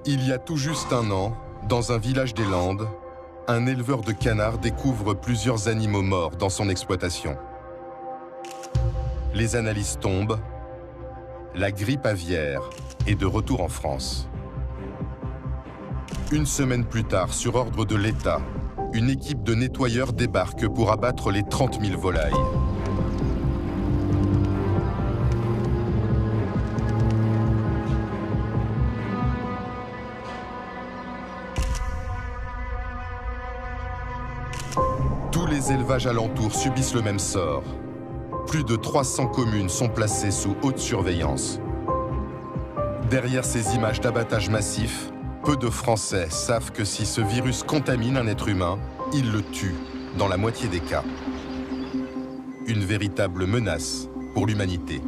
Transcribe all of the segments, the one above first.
Il y a tout juste un an, dans un village des Landes, un éleveur de canards découvre plusieurs animaux morts dans son exploitation. Les analyses tombent, la grippe aviaire est de retour en France. Une semaine plus tard, sur ordre de l'État, une équipe de nettoyeurs débarque pour abattre les 30 000 volailles. Tous les élevages alentours subissent le même sort. Plus de 300 communes sont placées sous haute surveillance. Derrière ces images d'abattage massif, peu de Français savent que si ce virus contamine un être humain, il le tue, dans la moitié des cas. Une véritable menace pour l'humanité.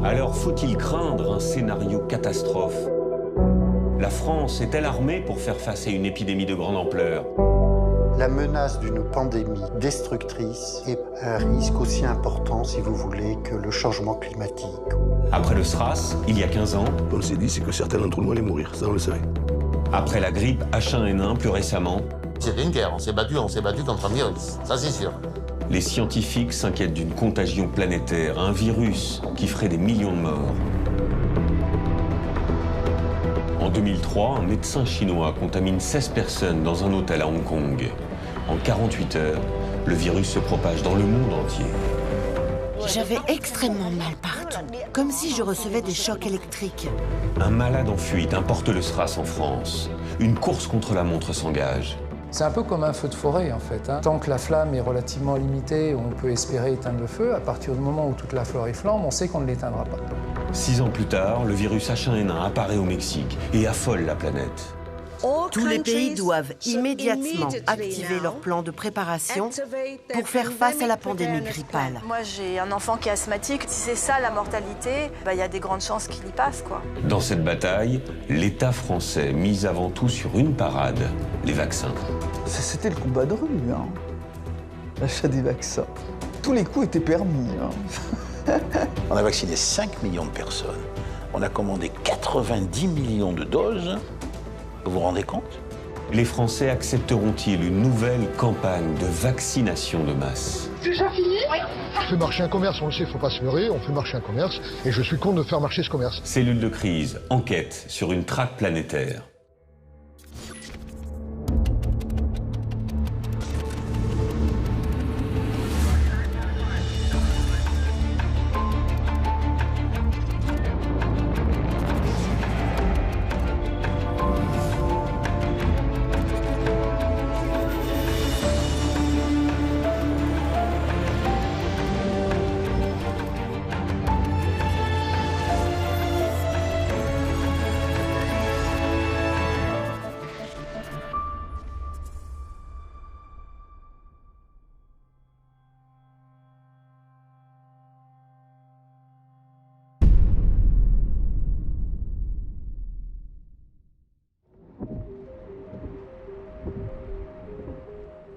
Alors faut-il craindre un scénario catastrophe? La France est-elle armée pour faire face à une épidémie de grande ampleur? La menace d'une pandémie destructrice est un risque aussi important, si vous voulez, que le changement climatique. Après le SRAS, il y a 15 ans. On s'est dit que certains d'entre nous allaient mourir, ça on le savait. Après la grippe H1N1 plus récemment. C'était une guerre, on s'est battu contre un virus, ça c'est sûr. Les scientifiques s'inquiètent d'une contagion planétaire, un virus qui ferait des millions de morts. En 2003, un médecin chinois contamine 16 personnes dans un hôtel à Hong Kong. En 48 heures, le virus se propage dans le monde entier. J'avais extrêmement mal partout, comme si je recevais des chocs électriques. Un malade en fuite importe le SRAS en France. Une course contre la montre s'engage. C'est un peu comme un feu de forêt en fait. Tant que la flamme est relativement limitée, on peut espérer éteindre le feu. À partir du moment où toute la forêt flambe, on sait qu'on ne l'éteindra pas. 6 ans plus tard, le virus H1N1 apparaît au Mexique et affole la planète. Tous les pays doivent immédiatement activer leur plan de préparation pour faire face à la pandémie grippale. Moi, j'ai un enfant qui est asthmatique. Si c'est ça la mortalité, il y a des grandes chances qu'il y passe, quoi. Dans cette bataille, l'État français mise avant tout sur une parade, les vaccins. C'était le combat de rue, hein. L'achat des vaccins. Tous les coups étaient permis. Hein. On a vacciné 5 millions de personnes. On a commandé 90 millions de doses. Vous vous rendez compte? Les Français accepteront-ils une nouvelle campagne de vaccination de masse? C'est déjà fini? Oui. On fait marcher un commerce, on le sait, il ne faut pas se leurrer, on fait marcher un commerce, et je suis contre de faire marcher ce commerce. Cellule de crise, enquête sur une traque planétaire.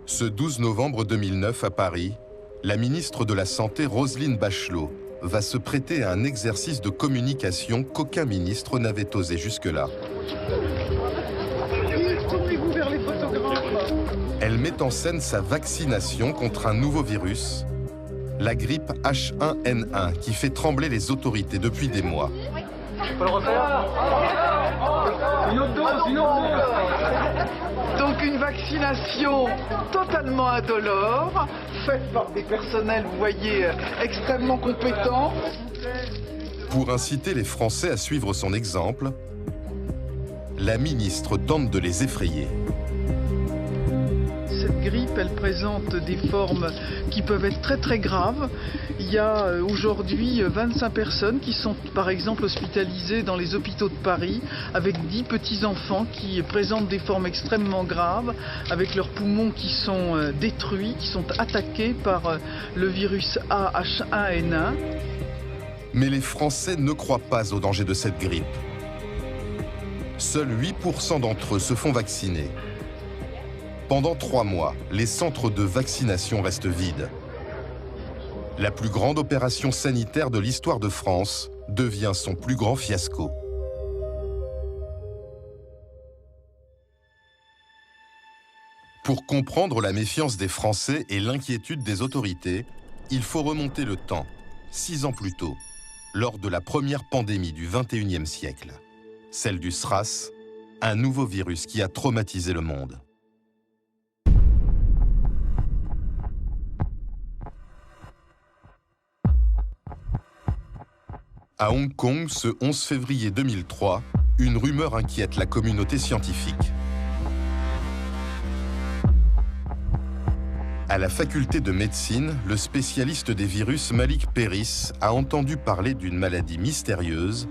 Ce 12 novembre 2009 à Paris, la ministre de la Santé Roselyne Bachelot va se prêter à un exercice de communication qu'aucun ministre n'avait osé jusque-là. Tournez-vous vers les photographes. Elle met en scène sa vaccination contre un nouveau virus, la grippe H1N1, qui fait trembler les autorités depuis des mois. Je peux le refaire? Une autre dose. Donc une vaccination totalement indolore, faite par des personnels, vous voyez, extrêmement compétents. Pour inciter les Français à suivre son exemple, la ministre tente de les effrayer. Cette grippe, elle présente des formes qui peuvent être très très graves. Il y a aujourd'hui 25 personnes qui sont par exemple hospitalisées dans les hôpitaux de Paris avec 10 petits-enfants qui présentent des formes extrêmement graves avec leurs poumons qui sont détruits, qui sont attaqués par le virus H1N1. Mais les Français ne croient pas au danger de cette grippe. Seuls 8% d'entre eux se font vacciner. Pendant 3 mois, les centres de vaccination restent vides. La plus grande opération sanitaire de l'histoire de France devient son plus grand fiasco. Pour comprendre la méfiance des Français et l'inquiétude des autorités, il faut remonter le temps, 6 ans plus tôt, lors de la première pandémie du XXIe siècle, celle du SRAS, un nouveau virus qui a traumatisé le monde. À Hong Kong, ce 11 février 2003, une rumeur inquiète la communauté scientifique. À la faculté de médecine, le spécialiste des virus Malik Peiris a entendu parler d'une maladie mystérieuse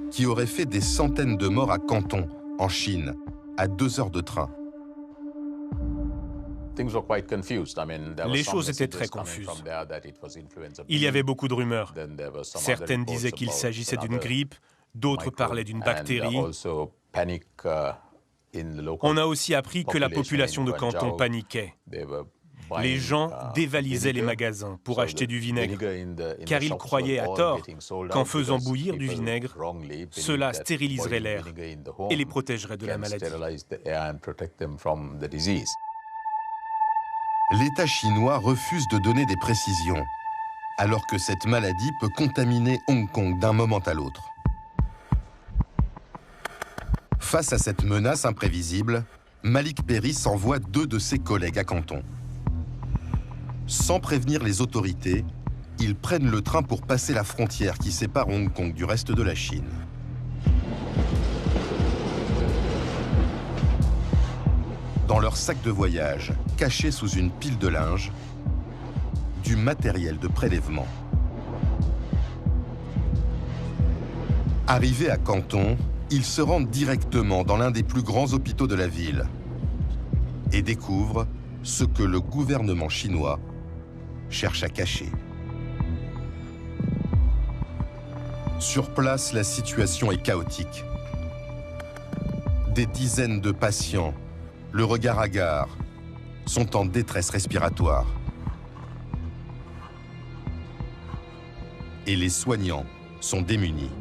qui aurait fait des centaines de morts à Canton, en Chine, à 2 heures de train. Les choses étaient très confuses. Il y avait beaucoup de rumeurs. Certaines disaient qu'il s'agissait d'une grippe, d'autres parlaient d'une bactérie. On a aussi appris que la population de Canton paniquait. Les gens dévalisaient les magasins pour acheter du vinaigre, car ils croyaient à tort qu'en faisant bouillir du vinaigre, cela stériliserait l'air et les protégerait de la maladie. L'État chinois refuse de donner des précisions, alors que cette maladie peut contaminer Hong Kong d'un moment à l'autre. Face à cette menace imprévisible, Malik Peiris envoie 2 de ses collègues à Canton. Sans prévenir les autorités, ils prennent le train pour passer la frontière qui sépare Hong Kong du reste de la Chine. Dans leur sac de voyage, caché sous une pile de linge, du matériel de prélèvement. Arrivés à Canton, ils se rendent directement dans l'un des plus grands hôpitaux de la ville et découvrent ce que le gouvernement chinois cherche à cacher. Sur place, la situation est chaotique. Des dizaines de patients, le regard hagard, sont en détresse respiratoire. Et les soignants sont démunis.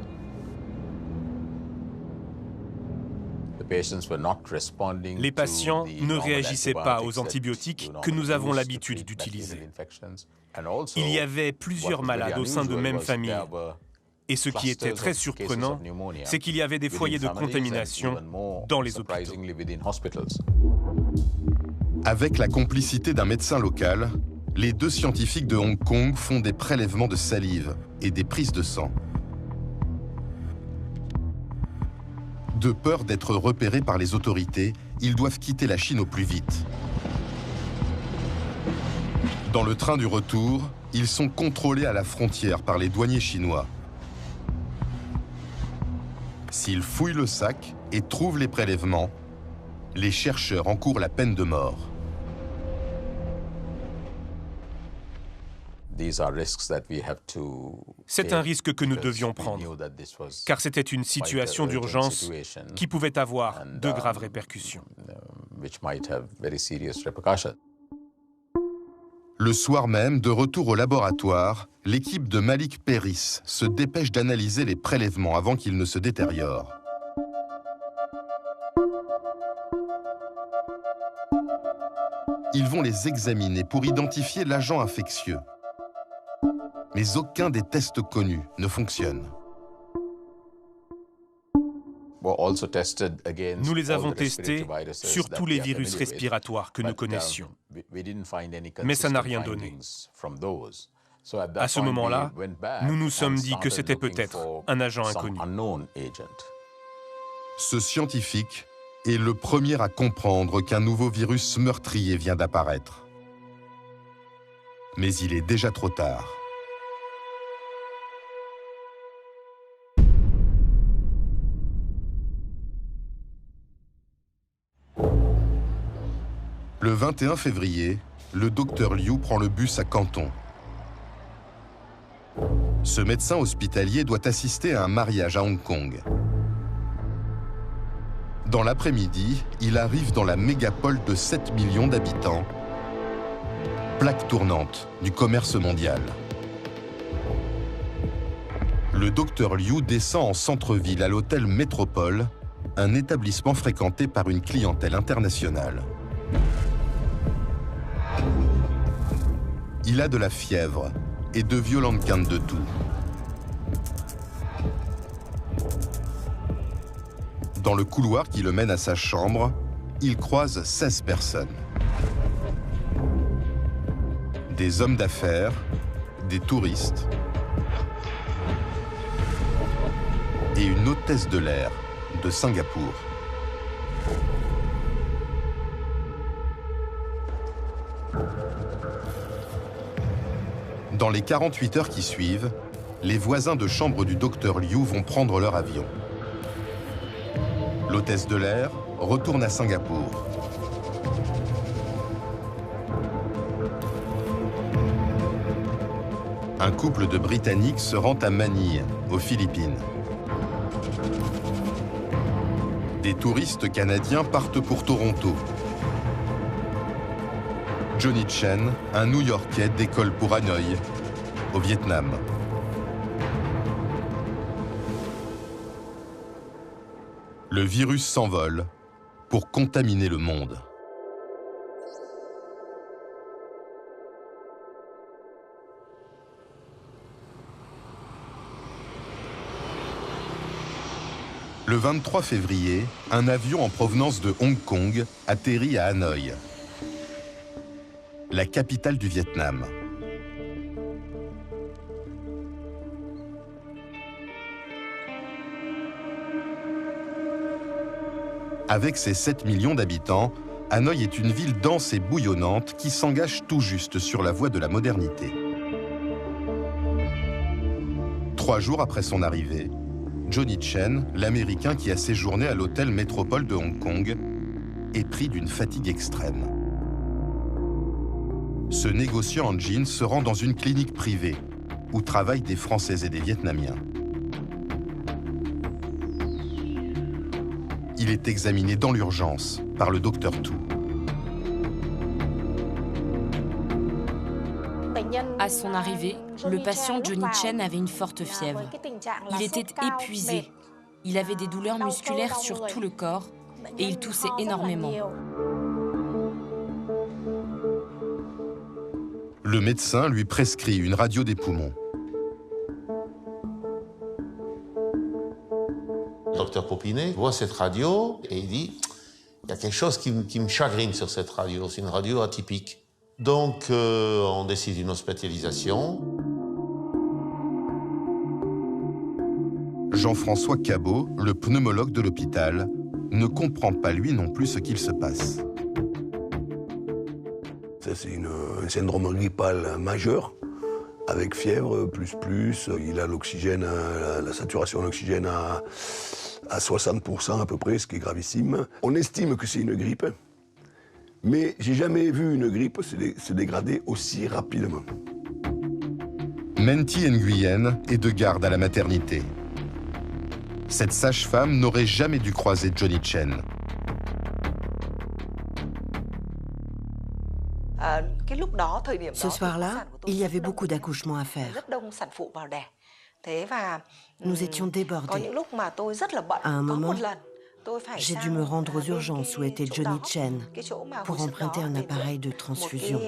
Les patients ne réagissaient pas aux antibiotiques que nous avons l'habitude d'utiliser. Il y avait plusieurs malades au sein de même famille. Et ce qui était très surprenant, c'est qu'il y avait des foyers de contamination dans les hôpitaux. Avec la complicité d'un médecin local, les 2 scientifiques de Hong Kong font des prélèvements de salive et des prises de sang. De peur d'être repérés par les autorités, ils doivent quitter la Chine au plus vite. Dans le train du retour, ils sont contrôlés à la frontière par les douaniers chinois. S'ils fouillent le sac et trouvent les prélèvements, les chercheurs encourent la peine de mort. C'est un risque que nous devions prendre, car c'était une situation d'urgence qui pouvait avoir de graves répercussions. Le soir même, de retour au laboratoire, l'équipe de Malik Peiris se dépêche d'analyser les prélèvements avant qu'ils ne se détériorent. Ils vont les examiner pour identifier l'agent infectieux. Mais aucun des tests connus ne fonctionne. Nous les avons testés sur tous les virus respiratoires que nous connaissions. Mais ça n'a rien donné. À ce moment-là, nous nous sommes dit que c'était peut-être un agent inconnu. Ce scientifique est le premier à comprendre qu'un nouveau virus meurtrier vient d'apparaître. Mais il est déjà trop tard. Le 21 février, le docteur Liu prend le bus à Canton. Ce médecin hospitalier doit assister à un mariage à Hong Kong. Dans l'après-midi, il arrive dans la mégapole de 7 millions d'habitants, plaque tournante du commerce mondial. Le docteur Liu descend en centre-ville à l'hôtel Métropole, un établissement fréquenté par une clientèle internationale. Il a de la fièvre et de violentes quintes de toux. Dans le couloir qui le mène à sa chambre, il croise 16 personnes. Des hommes d'affaires, des touristes et une hôtesse de l'air de Singapour. Dans les 48 heures qui suivent, les voisins de chambre du docteur Liu vont prendre leur avion. L'hôtesse de l'air retourne à Singapour. Un couple de Britanniques se rend à Manille, aux Philippines. Des touristes canadiens partent pour Toronto. Johnny Chen, un New-Yorkais, décolle pour Hanoï, au Vietnam. Le virus s'envole pour contaminer le monde. Le 23 février, un avion en provenance de Hong Kong atterrit à Hanoï, la capitale du Vietnam. Avec ses 7 millions d'habitants, Hanoï est une ville dense et bouillonnante qui s'engage tout juste sur la voie de la modernité. 3 jours après son arrivée, Johnny Chen, l'Américain qui a séjourné à l'hôtel Métropole de Hong Kong, est pris d'une fatigue extrême. Ce négociant en jeans se rend dans une clinique privée où travaillent des Français et des Vietnamiens. Il est examiné dans l'urgence par le docteur Tu. À son arrivée, le patient Johnny Chen avait une forte fièvre. Il était épuisé. Il avait des douleurs musculaires sur tout le corps et il toussait énormément. Le médecin lui prescrit une radio des poumons. Le docteur Popinet voit cette radio et il dit « Il y a quelque chose qui me chagrine sur cette radio, c'est une radio atypique ». Donc, on décide une hospitalisation. Jean-François Cabot, le pneumologue de l'hôpital, ne comprend pas lui non plus ce qu'il se passe. C'est un syndrome grippal majeur, avec fièvre, il a l'oxygène, la saturation en oxygène à 60% à peu près, ce qui est gravissime. On estime que c'est une grippe, mais j'ai jamais vu une grippe se dégrader aussi rapidement. Menti Nguyen est de garde à la maternité. Cette sage-femme n'aurait jamais dû croiser Johnny Chen. Ce soir-là, il y avait beaucoup d'accouchements à faire. Nous étions débordés. À un moment, j'ai dû me rendre aux urgences où était Johnny Chen pour emprunter un appareil de transfusion.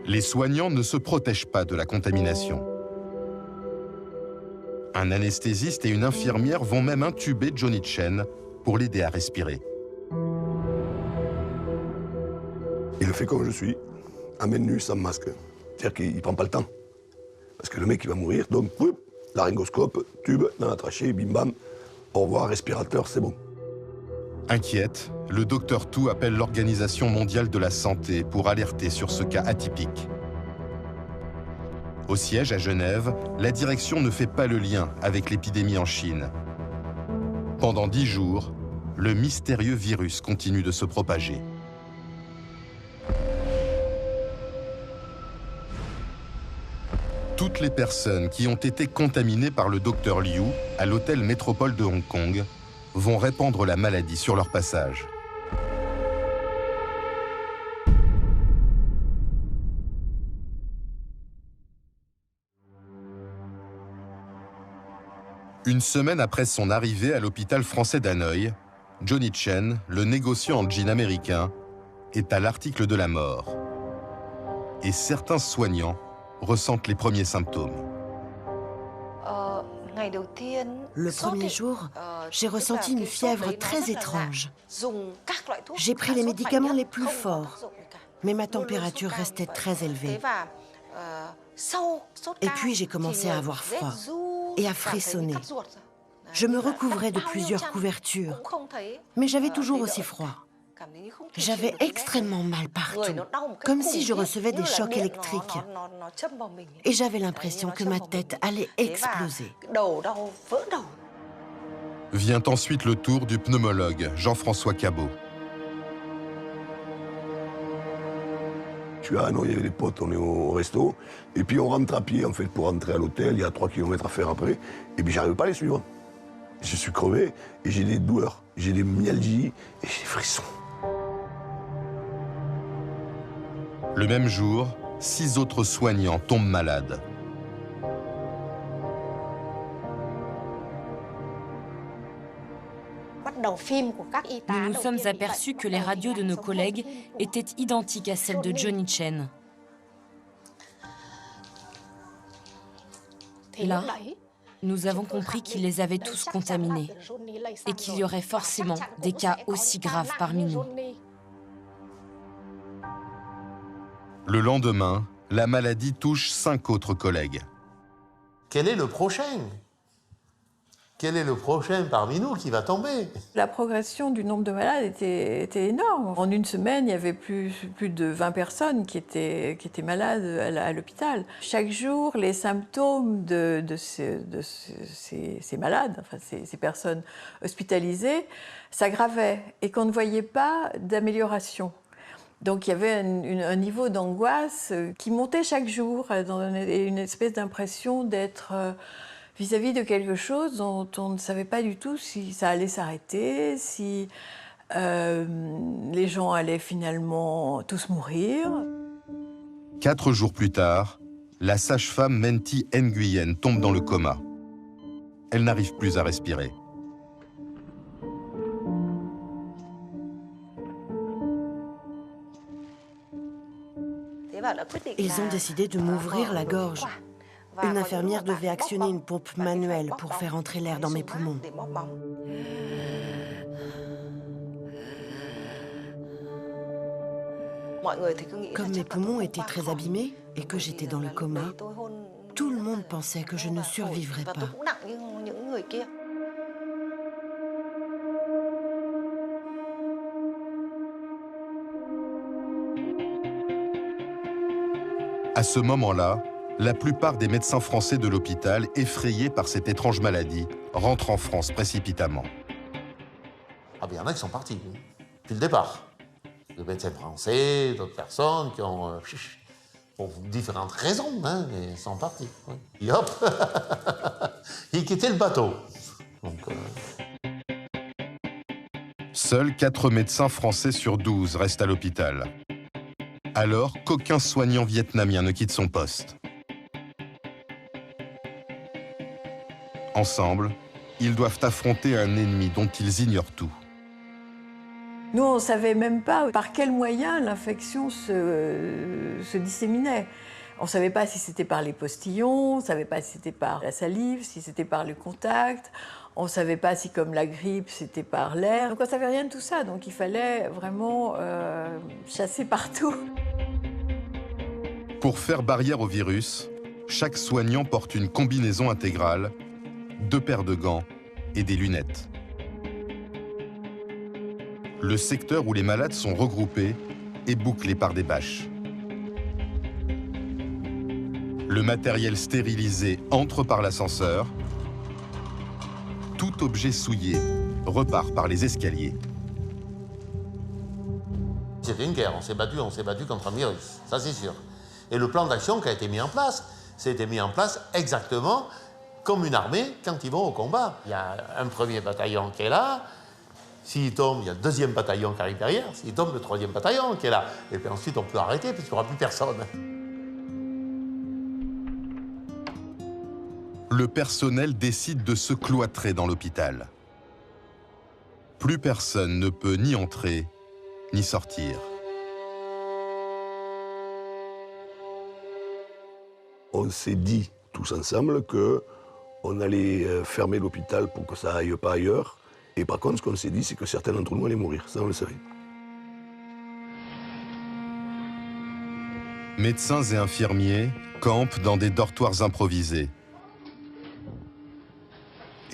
Les soignants ne se protègent pas de la contamination. Un anesthésiste et une infirmière vont même intuber Johnny Chen pour l'aider à respirer. Il le fait comme je suis, à main nue, sans masque. C'est-à-dire qu'il ne prend pas le temps. Parce que le mec, il va mourir, donc, laryngoscope, tube, dans la trachée, bim bam, au revoir, respirateur, c'est bon. Inquiète, le docteur Tu appelle l'Organisation mondiale de la santé pour alerter sur ce cas atypique. Au siège à Genève, la direction ne fait pas le lien avec l'épidémie en Chine. Pendant 10 jours, le mystérieux virus continue de se propager. Toutes les personnes qui ont été contaminées par le docteur Liu à l'hôtel Métropole de Hong Kong vont répandre la maladie sur leur passage. Une semaine après son arrivée à l'hôpital français d'Hanoï, Johnny Chen, le négociant en jean américain, est à l'article de la mort. Et certains soignants ressentent les premiers symptômes. Le premier jour, j'ai ressenti une fièvre très étrange. J'ai pris les médicaments les plus forts, mais ma température restait très élevée. Et puis j'ai commencé à avoir froid et à frissonner. Je me recouvrais de plusieurs couvertures, mais j'avais toujours aussi froid. J'avais extrêmement mal partout, comme si je recevais des chocs électriques. Et j'avais l'impression que ma tête allait exploser. Vient ensuite le tour du pneumologue Jean-François Cabot. Je suis à Hanoï avec les potes, on est au resto, et puis on rentre à pied en fait pour rentrer à l'hôtel, il y a 3 km à faire après, et puis j'arrive pas à les suivre. Je suis crevé, et j'ai des douleurs, j'ai des myalgies, et j'ai des frissons. Le même jour, 6 autres soignants tombent malades. Nous nous sommes aperçus que les radios de nos collègues étaient identiques à celles de Johnny Chen. Là, nous avons compris qu'ils les avaient tous contaminés et qu'il y aurait forcément des cas aussi graves parmi nous. Le lendemain, la maladie touche 5 autres collègues. Quel est le prochain? Quel est le prochain parmi nous qui va tomber? La progression du nombre de malades était énorme. En une semaine, il y avait plus de 20 personnes qui étaient malades à l'hôpital. Chaque jour, les symptômes de ces malades, enfin ces personnes hospitalisées, s'aggravaient et qu'on ne voyait pas d'amélioration. Donc il y avait un niveau d'angoisse qui montait chaque jour, et une espèce d'impression d'être vis-à-vis de quelque chose dont on ne savait pas du tout si ça allait s'arrêter, si les gens allaient finalement tous mourir. 4 jours plus tard, la sage-femme Menti Nguyen tombe dans le coma. Elle n'arrive plus à respirer. Ils ont décidé de m'ouvrir la gorge. Une infirmière devait actionner une pompe manuelle pour faire entrer l'air dans mes poumons. Comme mes poumons étaient très abîmés et que j'étais dans le coma, tout le monde pensait que je ne survivrais pas. À ce moment-là, la plupart des médecins français de l'hôpital, effrayés par cette étrange maladie, rentrent en France précipitamment. Ah bien, il y en a qui sont partis, depuis le départ. Des médecins français, d'autres personnes qui ont, pour différentes raisons, hein, mais sont partis. Oui. Et hop, ils quittaient le bateau. Donc, Seuls 4 médecins français sur 12 restent à l'hôpital. Alors qu'aucun soignant vietnamien ne quitte son poste. Ensemble, ils doivent affronter un ennemi dont ils ignorent tout. Nous, on ne savait même pas par quels moyens l'infection se disséminait. On ne savait pas si c'était par les postillons, on ne savait pas si c'était par la salive, si c'était par le contact. On ne savait pas si, comme la grippe, c'était par l'air. Donc on ne savait rien de tout ça, donc il fallait vraiment chasser partout. Pour faire barrière au virus, chaque soignant porte une combinaison intégrale, 2 paires de gants et des lunettes. Le secteur où les malades sont regroupés est bouclé par des bâches. Le matériel stérilisé entre par l'ascenseur. Tout objet souillé repart par les escaliers. C'était une guerre, on s'est battu contre un virus, ça c'est sûr. Et le plan d'action qui a été mis en place, c'était mis en place exactement comme une armée quand ils vont au combat. Il y a un premier bataillon qui est là, s'il tombe, il y a le 2e bataillon qui arrive derrière, s'il tombe, le 3e bataillon qui est là. Et puis ensuite, on peut arrêter, puisqu'il n'y aura plus personne. le personnel décide de se cloîtrer dans l'hôpital. Plus personne ne peut ni entrer, ni sortir. On s'est dit tous ensemble qu'on allait fermer l'hôpital pour que ça aille pas ailleurs. Et par contre, ce qu'on s'est dit, c'est que certains d'entre nous allaient mourir. Ça, on le savait. Médecins et infirmiers campent dans des dortoirs improvisés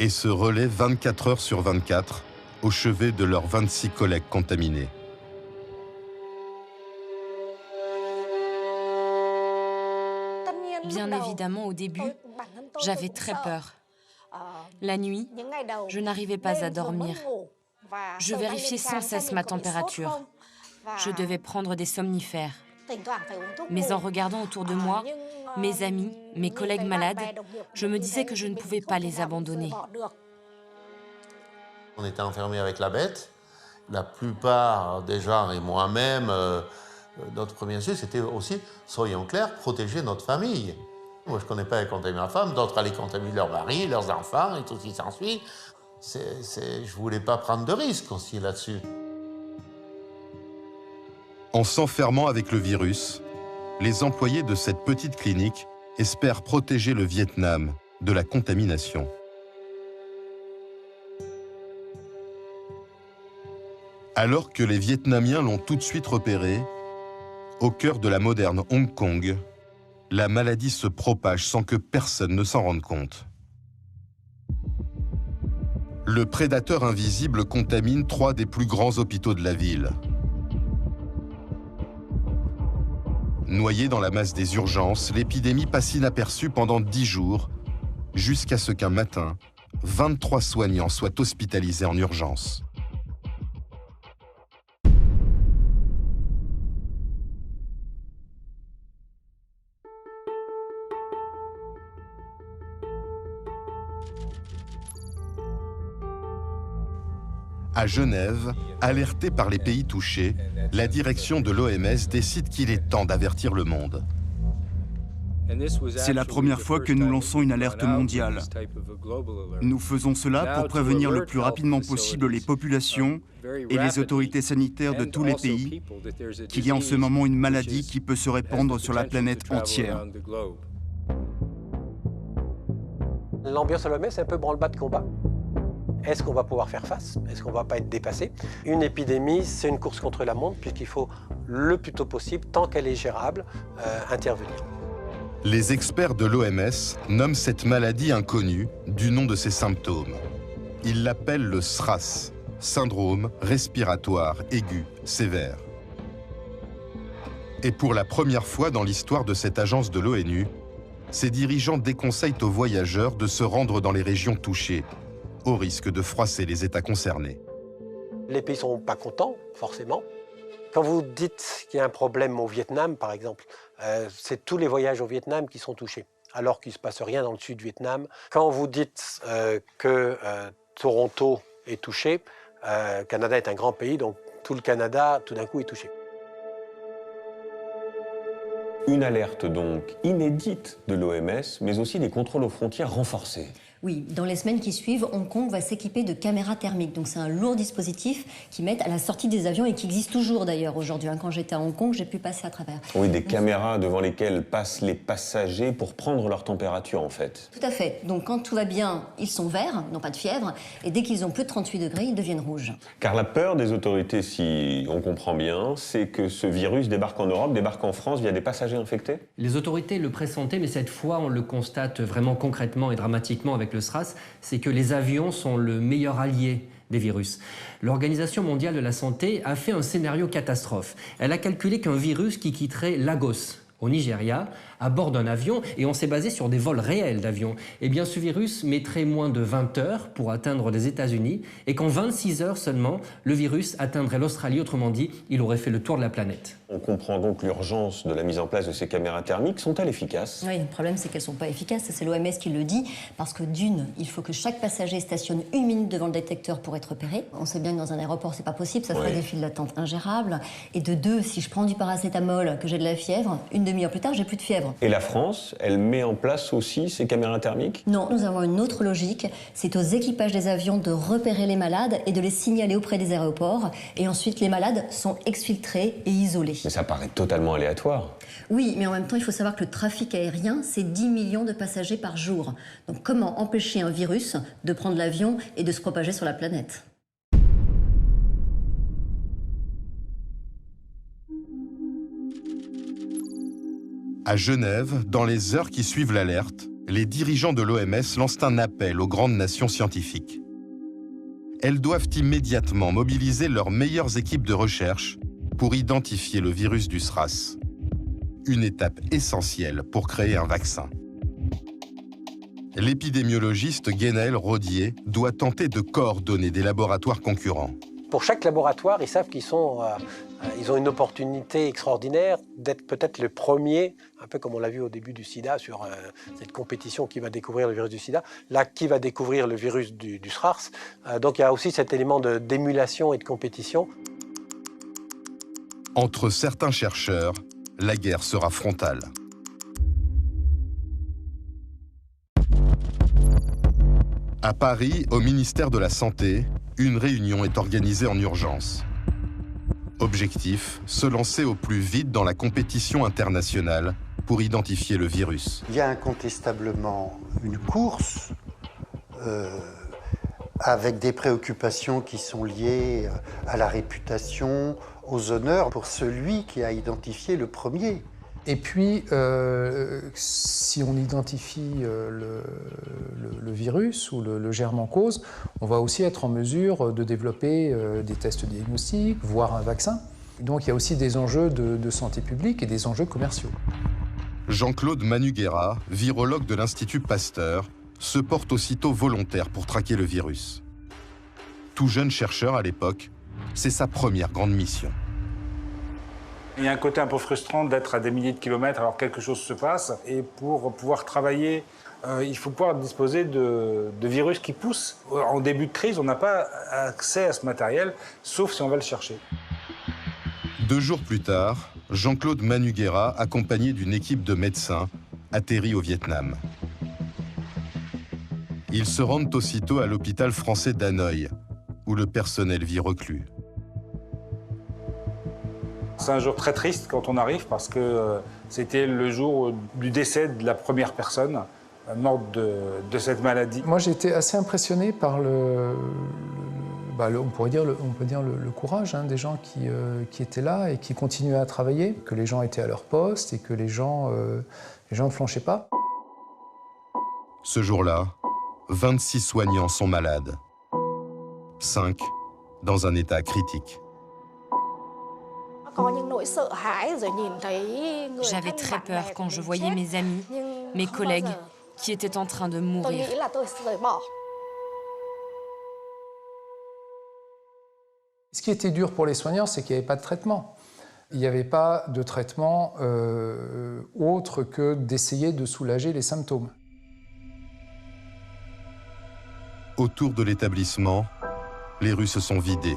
et se relaient 24 heures sur 24 au chevet de leurs 26 collègues contaminés. Bien évidemment, au début, j'avais très peur. La nuit, je n'arrivais pas à dormir. Je vérifiais sans cesse ma température. Je devais prendre des somnifères. Mais en regardant autour de moi, mes amis, mes collègues malades, je me disais que je ne pouvais pas les abandonner. On était enfermés avec la bête. La plupart des gens, et moi-même, notre premier souci, c'était aussi, soyons clairs, protéger notre famille. Moi, je ne connais pas contaminer ma femme, d'autres allaient contaminer leur mari, leurs enfants, et tout ce qui s'ensuit. Je ne voulais pas prendre de risques aussi là-dessus. En s'enfermant avec le virus, les employés de cette petite clinique espèrent protéger le Vietnam de la contamination. Alors que les Vietnamiens l'ont tout de suite repéré, au cœur de la moderne Hong Kong, la maladie se propage sans que personne ne s'en rende compte. Le prédateur invisible contamine 3 des plus grands hôpitaux de la ville. Noyée dans la masse des urgences, l'épidémie passe inaperçue pendant 10 jours, jusqu'à ce qu'un matin, 23 soignants soient hospitalisés en urgence. À Genève, alertée par les pays touchés, la direction de l'OMS décide qu'il est temps d'avertir le monde. C'est la première fois que nous lançons une alerte mondiale. Nous faisons cela pour prévenir le plus rapidement possible les populations et les autorités sanitaires de tous les pays qu'il y a en ce moment une maladie qui peut se répandre sur la planète entière. L'ambiance à l'OMS, c'est un peu branle-bas de combat. Est-ce qu'on va pouvoir faire face? Est-ce qu'on ne va pas être dépassé? Une épidémie, c'est une course contre la montre, puisqu'il faut le plus tôt possible, tant qu'elle est gérable, intervenir. Les experts de l'OMS nomment cette maladie inconnue du nom de ses symptômes. Ils l'appellent le SRAS, syndrome respiratoire aigu sévère. Et pour la première fois dans l'histoire de cette agence de l'ONU, ses dirigeants déconseillent aux voyageurs de se rendre dans les régions touchées, au risque de froisser les États concernés. Les pays ne sont pas contents, forcément. Quand vous dites qu'il y a un problème au Vietnam, par exemple, c'est tous les voyages au Vietnam qui sont touchés, alors qu'il ne se passe rien dans le sud du Vietnam. Quand vous dites que Toronto est touché, le Canada est un grand pays, donc tout le Canada, tout d'un coup, est touché. Une alerte donc inédite de l'OMS, mais aussi des contrôles aux frontières renforcés. Oui, dans les semaines qui suivent, Hong Kong va s'équiper de caméras thermiques. Donc c'est un lourd dispositif qu'ils mettent à la sortie des avions et qui existe toujours d'ailleurs aujourd'hui. Quand j'étais à Hong Kong, j'ai pu passer à travers. Oui, des caméras devant lesquelles passent les passagers pour prendre leur température en fait. Tout à fait. Donc quand tout va bien, ils sont verts, n'ont pas de fièvre. Et dès qu'ils ont plus de 38 degrés, ils deviennent rouges. Car la peur des autorités, si on comprend bien, c'est que ce virus débarque en Europe, débarque en France via des passagers infectés. Les autorités le pressentaient, mais cette fois, on le constate vraiment concrètement et dramatiquement avec le SRAS, c'est que les avions sont le meilleur allié des virus. L'Organisation mondiale de la santé a fait un scénario catastrophe. Elle a calculé qu'un virus qui quitterait Lagos, au Nigeria, à bord d'un avion, et on s'est basé sur des vols réels d'avions, eh bien ce virus mettrait moins de 20 heures pour atteindre les États-Unis, et qu'en 26 heures seulement, le virus atteindrait l'Australie, autrement dit, il aurait fait le tour de la planète. On comprend donc l'urgence de la mise en place de ces caméras thermiques. Sont-elles efficaces? Oui, le problème c'est qu'elles ne sont pas efficaces, c'est l'OMS qui le dit, parce que d'une, il faut que chaque passager stationne 1 minute devant le détecteur pour être repéré. On sait bien que dans un aéroport c'est pas possible, ça ferait des files d'attente ingérables. Et de deux, si je prends du paracétamol, que j'ai de la fièvre, une demi-heure plus tard, j'ai plus de fièvre. Et la France, elle met en place aussi ces caméras thermiques? Non, nous avons une autre logique. C'est aux équipages des avions de repérer les malades et de les signaler auprès des aéroports. Et ensuite, les malades sont exfiltrés et isolés. Mais ça paraît totalement aléatoire. Oui, mais en même temps, il faut savoir que le trafic aérien, c'est 10 millions de passagers par jour. Donc comment empêcher un virus de prendre l'avion et de se propager sur la planète ? À Genève, dans les heures qui suivent l'alerte, les dirigeants de l'OMS lancent un appel aux grandes nations scientifiques. Elles doivent immédiatement mobiliser leurs meilleures équipes de recherche pour identifier le virus du SRAS. Une étape essentielle pour créer un vaccin. L'épidémiologiste Guénel Rodier doit tenter de coordonner des laboratoires concurrents. Pour chaque laboratoire, ils savent qu'ils ont une opportunité extraordinaire d'être peut-être le premier, un peu comme on l'a vu au début du sida, sur cette compétition qui va découvrir le virus du sida, là, qui va découvrir le virus du SRAS. Donc il y a aussi cet élément d'émulation et de compétition. Entre certains chercheurs, la guerre sera frontale. À Paris, au ministère de la Santé, une réunion est organisée en urgence. Objectif, se lancer au plus vite dans la compétition internationale pour identifier le virus. Il y a incontestablement une course avec des préoccupations qui sont liées à la réputation, aux honneurs pour celui qui a identifié le premier. Et puis, si on identifie le virus ou le germe en cause, on va aussi être en mesure de développer des tests diagnostiques, voire un vaccin. Donc il y a aussi des enjeux de santé publique et des enjeux commerciaux. Jean-Claude Manuguera, virologue de l'Institut Pasteur, se porte aussitôt volontaire pour traquer le virus. Tout jeune chercheur à l'époque, c'est sa première grande mission. Il y a un côté un peu frustrant d'être à des milliers de kilomètres alors que quelque chose se passe. Et pour pouvoir travailler, il faut pouvoir disposer de virus qui poussent. En début de crise, on n'a pas accès à ce matériel, sauf si on va le chercher. 2 jours plus tard, Jean-Claude Manuguera, accompagné d'une équipe de médecins, atterrit au Vietnam. Ils se rendent aussitôt à l'hôpital français d'Hanoï, où le personnel vit reclus. C'est un jour très triste quand on arrive parce que c'était le jour du décès de la première personne morte de cette maladie. Moi, j'ai été assez impressionné par le courage des gens qui étaient là et qui continuaient à travailler, que les gens étaient à leur poste et que les gens ne flanchaient pas. Ce jour-là, 26 soignants sont malades. 5 dans un état critique. J'avais très peur quand je voyais mes amis, mes collègues, qui étaient en train de mourir. Ce qui était dur pour les soignants, c'est qu'il n'y avait pas de traitement. Il n'y avait pas de traitement autre que d'essayer de soulager les symptômes. Autour de l'établissement, les rues se sont vidées.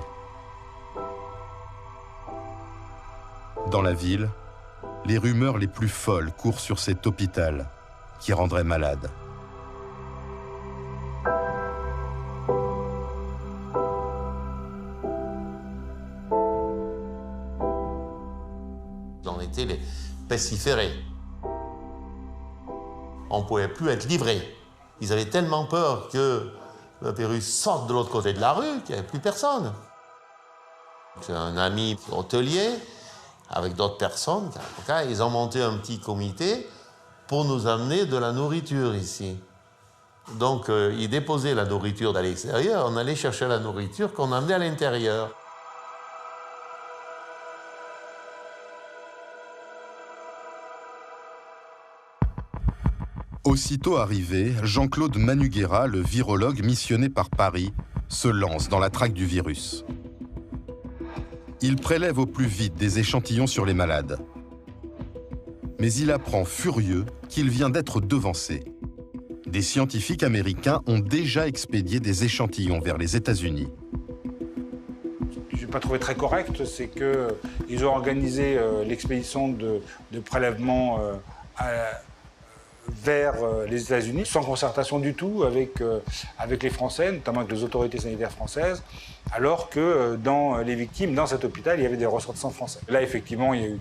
Dans la ville, les rumeurs les plus folles courent sur cet hôpital qui rendrait malade. On était les pestiférés. On ne pouvait plus être livrés. Ils avaient tellement peur que le virus sorte de l'autre côté de la rue qu'il n'y avait plus personne. J'ai un ami hôtelier, avec d'autres personnes, ils ont monté un petit comité pour nous amener de la nourriture ici. Donc, ils déposaient la nourriture à l'extérieur, on allait chercher la nourriture qu'on amenait à l'intérieur. Aussitôt arrivé, Jean-Claude Manuguera, le virologue missionné par Paris, se lance dans la traque du virus. Il prélève au plus vite des échantillons sur les malades. Mais il apprend furieux qu'il vient d'être devancé. Des scientifiques américains ont déjà expédié des échantillons vers les États-Unis. je n'ai pas trouvé très correct, c'est qu'ils ont organisé l'expédition de prélèvement vers les États-Unis, sans concertation du tout avec les Français, notamment avec les autorités sanitaires françaises, alors que dans les victimes, dans cet hôpital, il y avait des ressortissants français. Là, effectivement, il y a eu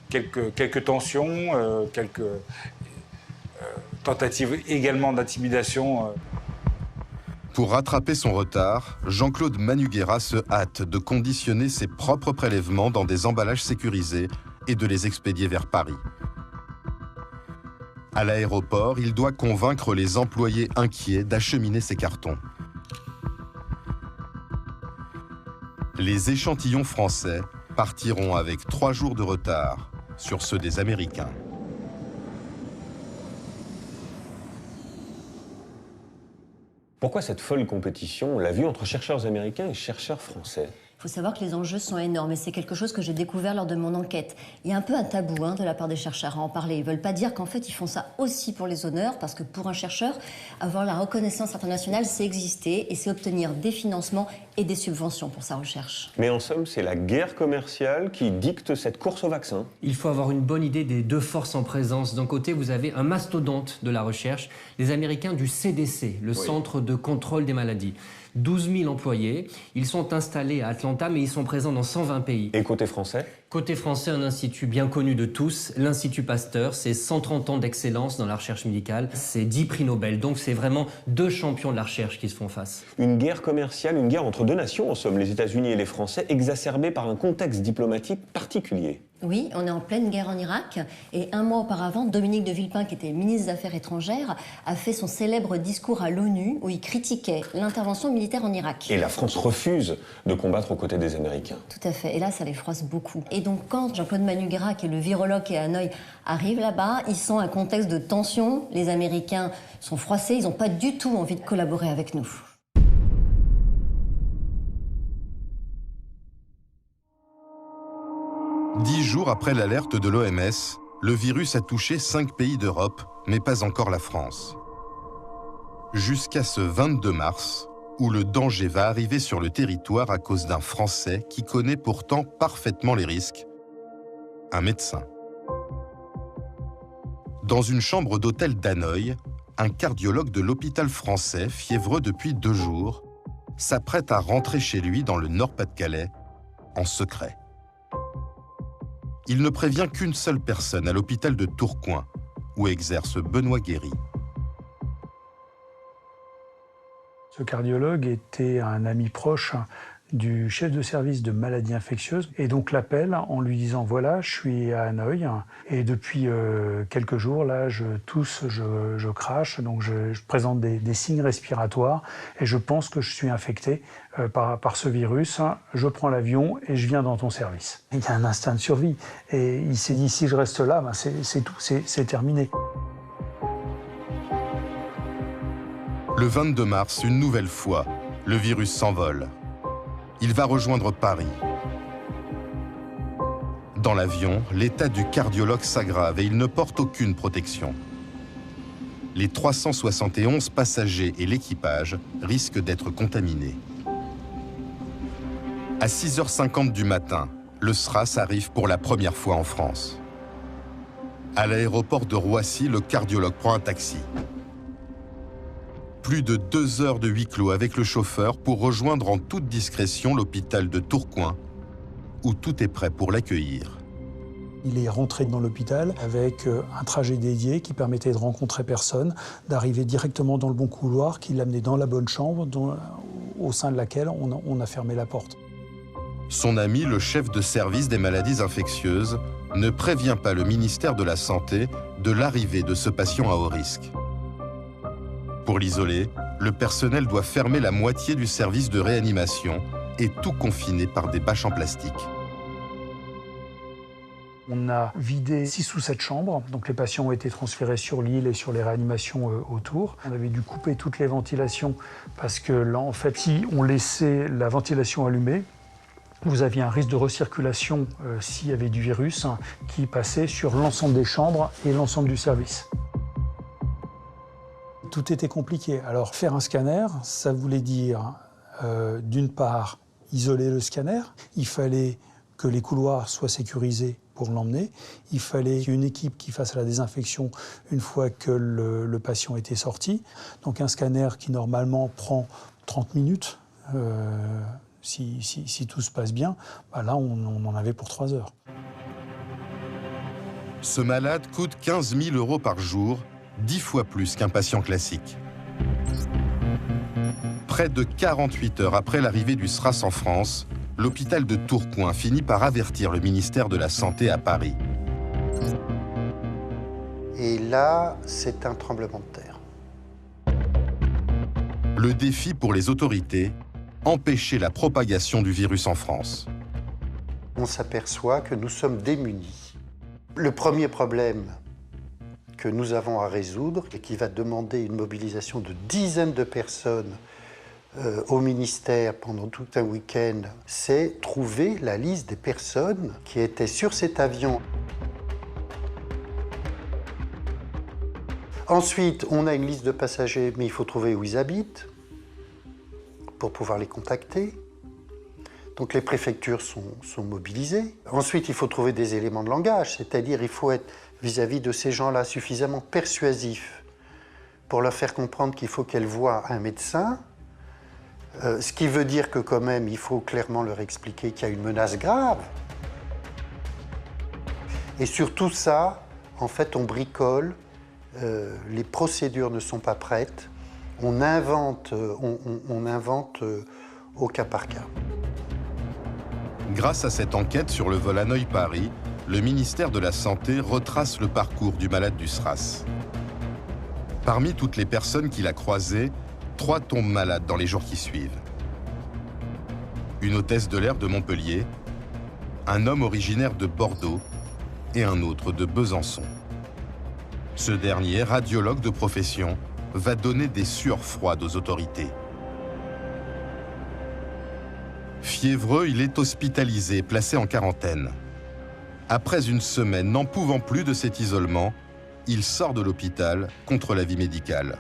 quelques tensions, quelques tentatives également d'intimidation. Pour rattraper son retard, Jean-Claude Manuguera se hâte de conditionner ses propres prélèvements dans des emballages sécurisés et de les expédier vers Paris. À l'aéroport, il doit convaincre les employés inquiets d'acheminer ces cartons. Les échantillons français partiront avec 3 jours de retard sur ceux des Américains. Pourquoi cette folle compétition, on l'a vu, entre chercheurs américains et chercheurs français? Il faut savoir que les enjeux sont énormes et c'est quelque chose que j'ai découvert lors de mon enquête. Il y a un peu un tabou de la part des chercheurs à en parler. Ils ne veulent pas dire qu'en fait ils font ça aussi pour les honneurs, parce que pour un chercheur, avoir la reconnaissance internationale, c'est exister et c'est obtenir des financements et des subventions pour sa recherche. Mais en somme, c'est la guerre commerciale qui dicte cette course au vaccin. Il faut avoir une bonne idée des deux forces en présence. D'un côté, vous avez un mastodonte de la recherche, les Américains du CDC, le Centre de contrôle des maladies. 12 000 employés, ils sont installés à Atlanta, mais ils sont présents dans 120 pays. Et côté français? Côté français, un institut bien connu de tous, l'Institut Pasteur, c'est 130 ans d'excellence dans la recherche médicale, c'est 10 prix Nobel, donc c'est vraiment 2 champions de la recherche qui se font face. Une guerre commerciale, une guerre entre 2 nations, en somme, les États-Unis et les Français, exacerbée par un contexte diplomatique particulier. Oui, on est en pleine guerre en Irak et un mois auparavant, Dominique de Villepin, qui était ministre des Affaires étrangères, a fait son célèbre discours à l'ONU où il critiquait l'intervention militaire en Irak. Et la France refuse de combattre aux côtés des Américains. Tout à fait, et là ça les froisse beaucoup. Et donc quand Jean-Claude Manuguera, qui est le virologue qui est à Hanoï, arrive là-bas, ils sont un contexte de tension, les Américains sont froissés, ils n'ont pas du tout envie de collaborer avec nous. Dix jours après l'alerte de l'OMS, le virus a touché 5 pays d'Europe, mais pas encore la France. Jusqu'à ce 22 mars, où le danger va arriver sur le territoire à cause d'un Français qui connaît pourtant parfaitement les risques, un médecin. Dans une chambre d'hôtel d'Hanoï, un cardiologue de l'hôpital français, fiévreux depuis 2 jours, s'apprête à rentrer chez lui dans le Nord-Pas-de-Calais, en secret. Il ne prévient qu'une seule personne à l'hôpital de Tourcoing, où exerce Benoît Guéry. Ce cardiologue était un ami proche du chef de service de maladies infectieuses et donc l'appelle en lui disant « Voilà, je suis à Hanoï et depuis quelques jours, là, je tousse, je crache, donc je présente des signes respiratoires et je pense que je suis infecté par ce virus. Je prends l'avion et je viens dans ton service. » Il y a un instinct de survie et il s'est dit « Si je reste là, ben c'est tout, c'est terminé. » Le 22 mars, une nouvelle fois, le virus s'envole. Il va rejoindre Paris. Dans l'avion, l'état du cardiologue s'aggrave et il ne porte aucune protection. Les 371 passagers et l'équipage risquent d'être contaminés. À 6h50 du matin, le SRAS arrive pour la première fois en France. À l'aéroport de Roissy, le cardiologue prend un taxi. Plus de 2 heures de huis clos avec le chauffeur pour rejoindre en toute discrétion l'hôpital de Tourcoing, où tout est prêt pour l'accueillir. Il est rentré dans l'hôpital avec un trajet dédié qui permettait de rencontrer personne, d'arriver directement dans le bon couloir, qui l'amenait dans la bonne chambre, au sein de laquelle on a fermé la porte. Son ami, le chef de service des maladies infectieuses, ne prévient pas le ministère de la Santé de l'arrivée de ce patient à haut risque. Pour l'isoler, le personnel doit fermer la moitié du service de réanimation et tout confiner par des bâches en plastique. On a vidé 6 ou 7 chambres, donc les patients ont été transférés sur l'île et sur les réanimations autour. On avait dû couper toutes les ventilations parce que là, en fait, si on laissait la ventilation allumée, vous aviez un risque de recirculation s'il y avait du virus qui passait sur l'ensemble des chambres et l'ensemble du service. Tout était compliqué. Alors faire un scanner, ça voulait dire d'une part isoler le scanner, il fallait que les couloirs soient sécurisés pour l'emmener, il fallait qu'il y ait une équipe qui fasse la désinfection une fois que le patient était sorti. Donc un scanner qui normalement prend 30 minutes, si tout se passe bien, bah là on en avait pour 3 heures. Ce malade coûte 15 000 € par jour, 10 fois plus qu'un patient classique. Près de 48 heures après l'arrivée du SRAS en France, l'hôpital de Tourcoing finit par avertir le ministère de la Santé à Paris. Et là, c'est un tremblement de terre. Le défi pour les autorités, empêcher la propagation du virus en France. On s'aperçoit que nous sommes démunis. Le premier problème que nous avons à résoudre, et qui va demander une mobilisation de dizaines de personnes au ministère pendant tout un week-end, c'est trouver la liste des personnes qui étaient sur cet avion. Ensuite, on a une liste de passagers, mais il faut trouver où ils habitent pour pouvoir les contacter. Donc les préfectures sont mobilisées. Ensuite, il faut trouver des éléments de langage, c'est-à-dire il faut être vis-à-vis de ces gens-là suffisamment persuasif pour leur faire comprendre qu'il faut qu'elles voient un médecin. Ce qui veut dire que quand même, il faut clairement leur expliquer qu'il y a une menace grave. Et sur tout ça, en fait, on bricole, les procédures ne sont pas prêtes, on invente au cas par cas. Grâce à cette enquête sur le vol Hanoï-Paris, le ministère de la Santé retrace le parcours du malade du SRAS. Parmi toutes les personnes qu'il a croisées, 3 tombent malades dans les jours qui suivent. Une hôtesse de l'air de Montpellier, un homme originaire de Bordeaux et un autre de Besançon. Ce dernier, radiologue de profession, va donner des sueurs froides aux autorités. Fiévreux, il est hospitalisé, placé en quarantaine. Après une semaine, n'en pouvant plus de cet isolement, il sort de l'hôpital contre l'avis médical.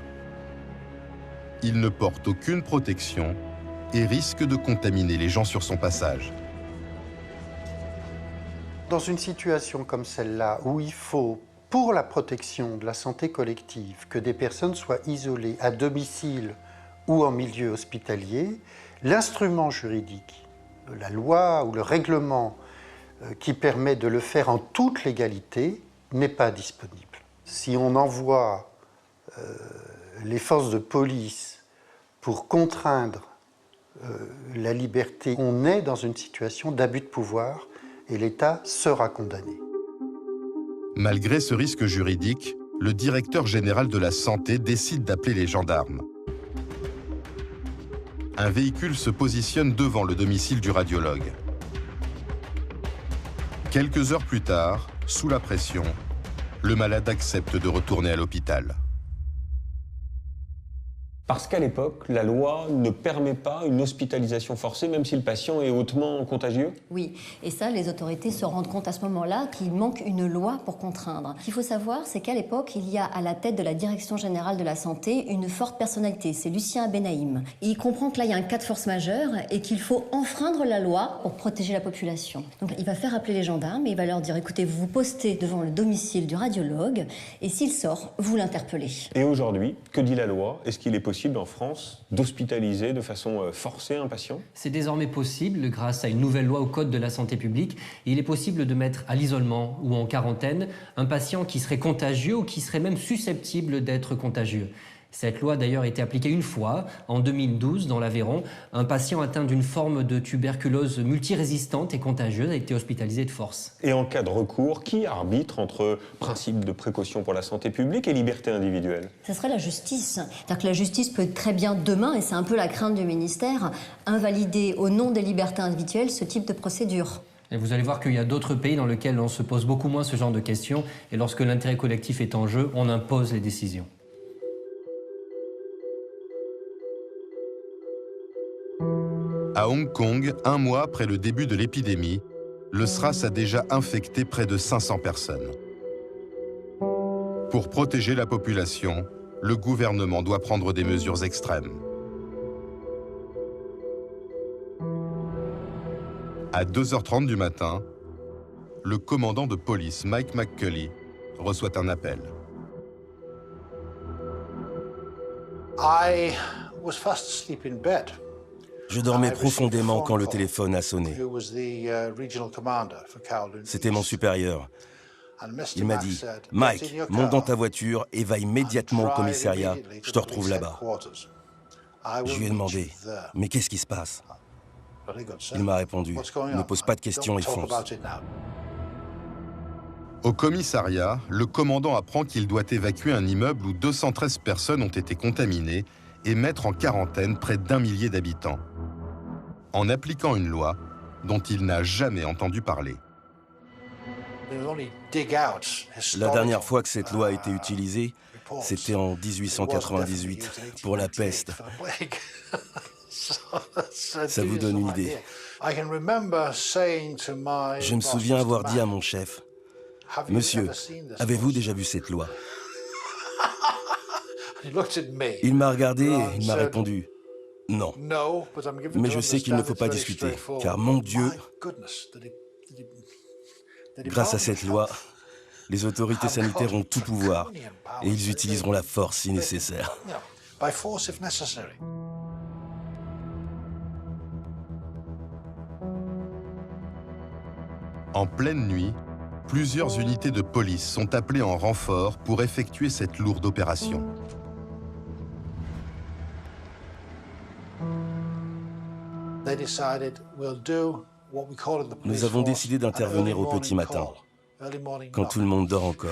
Il ne porte aucune protection et risque de contaminer les gens sur son passage. Dans une situation comme celle-là, où il faut, pour la protection de la santé collective, que des personnes soient isolées à domicile ou en milieu hospitalier, l'instrument juridique, la loi ou le règlement qui permet de le faire en toute légalité n'est pas disponible. Si on envoie les forces de police pour contraindre la liberté, on est dans une situation d'abus de pouvoir et l'État sera condamné. Malgré ce risque juridique, le directeur général de la Santé décide d'appeler les gendarmes. Un véhicule se positionne devant le domicile du radiologue. Quelques heures plus tard, sous la pression, le malade accepte de retourner à l'hôpital. Parce qu'à l'époque, la loi ne permet pas une hospitalisation forcée, même si le patient est hautement contagieux? Oui, et ça, les autorités se rendent compte à ce moment-là qu'il manque une loi pour contraindre. Ce qu'il faut savoir, c'est qu'à l'époque, il y a à la tête de la Direction générale de la santé une forte personnalité, c'est Lucien Benahim. Et il comprend que là, il y a un cas de force majeure et qu'il faut enfreindre la loi pour protéger la population. Donc il va faire appeler les gendarmes et il va leur dire, écoutez, vous vous postez devant le domicile du radiologue et s'il sort, vous l'interpellez. Et aujourd'hui, que dit la loi? Est-ce qu'il est possible en France d'hospitaliser de façon forcée un patient? C'est désormais possible grâce à une nouvelle loi au Code de la santé publique. Il est possible de mettre à l'isolement ou en quarantaine un patient qui serait contagieux ou qui serait même susceptible d'être contagieux. Cette loi a d'ailleurs été appliquée une fois, en 2012, dans l'Aveyron. Un patient atteint d'une forme de tuberculose multirésistante et contagieuse a été hospitalisé de force. Et en cas de recours, qui arbitre entre principe de précaution pour la santé publique et liberté individuelle? Ce serait la justice. C'est-à-dire que la justice peut très bien demain, et c'est un peu la crainte du ministère, invalider au nom des libertés individuelles ce type de procédure. Et vous allez voir qu'il y a d'autres pays dans lesquels on se pose beaucoup moins ce genre de questions. Et lorsque l'intérêt collectif est en jeu, on impose les décisions. À Hong Kong, un mois après le début de l'épidémie, le SRAS a déjà infecté près de 500 personnes. Pour protéger la population, le gouvernement doit prendre des mesures extrêmes. À 2h30 du matin, le commandant de police Mike McCulley reçoit un appel. Je dormais profondément quand le téléphone a sonné. C'était mon supérieur. Il m'a dit « Mike, monte dans ta voiture et va immédiatement au commissariat, je te retrouve là-bas. » Je lui ai demandé « Mais qu'est-ce qui se passe ?» Il m'a répondu « Ne pose pas de questions et fonce. » Au commissariat, le commandant apprend qu'il doit évacuer un immeuble où 213 personnes ont été contaminées et mettre en quarantaine près d'1 millier d'habitants, en appliquant une loi dont il n'a jamais entendu parler. La dernière fois que cette loi a été utilisée, c'était en 1898, pour la peste. Ça vous donne une idée. Je me souviens avoir dit à mon chef, « Monsieur, avez-vous déjà vu cette loi ?» Il m'a regardé et il m'a répondu, « Non. Mais je sais qu'il ne faut pas discuter, car mon Dieu, grâce à cette loi, les autorités sanitaires ont tout pouvoir et ils utiliseront la force si nécessaire. » En pleine nuit, plusieurs unités de police sont appelées en renfort pour effectuer cette lourde opération. Nous avons décidé d'intervenir au petit matin, quand tout le monde dort encore.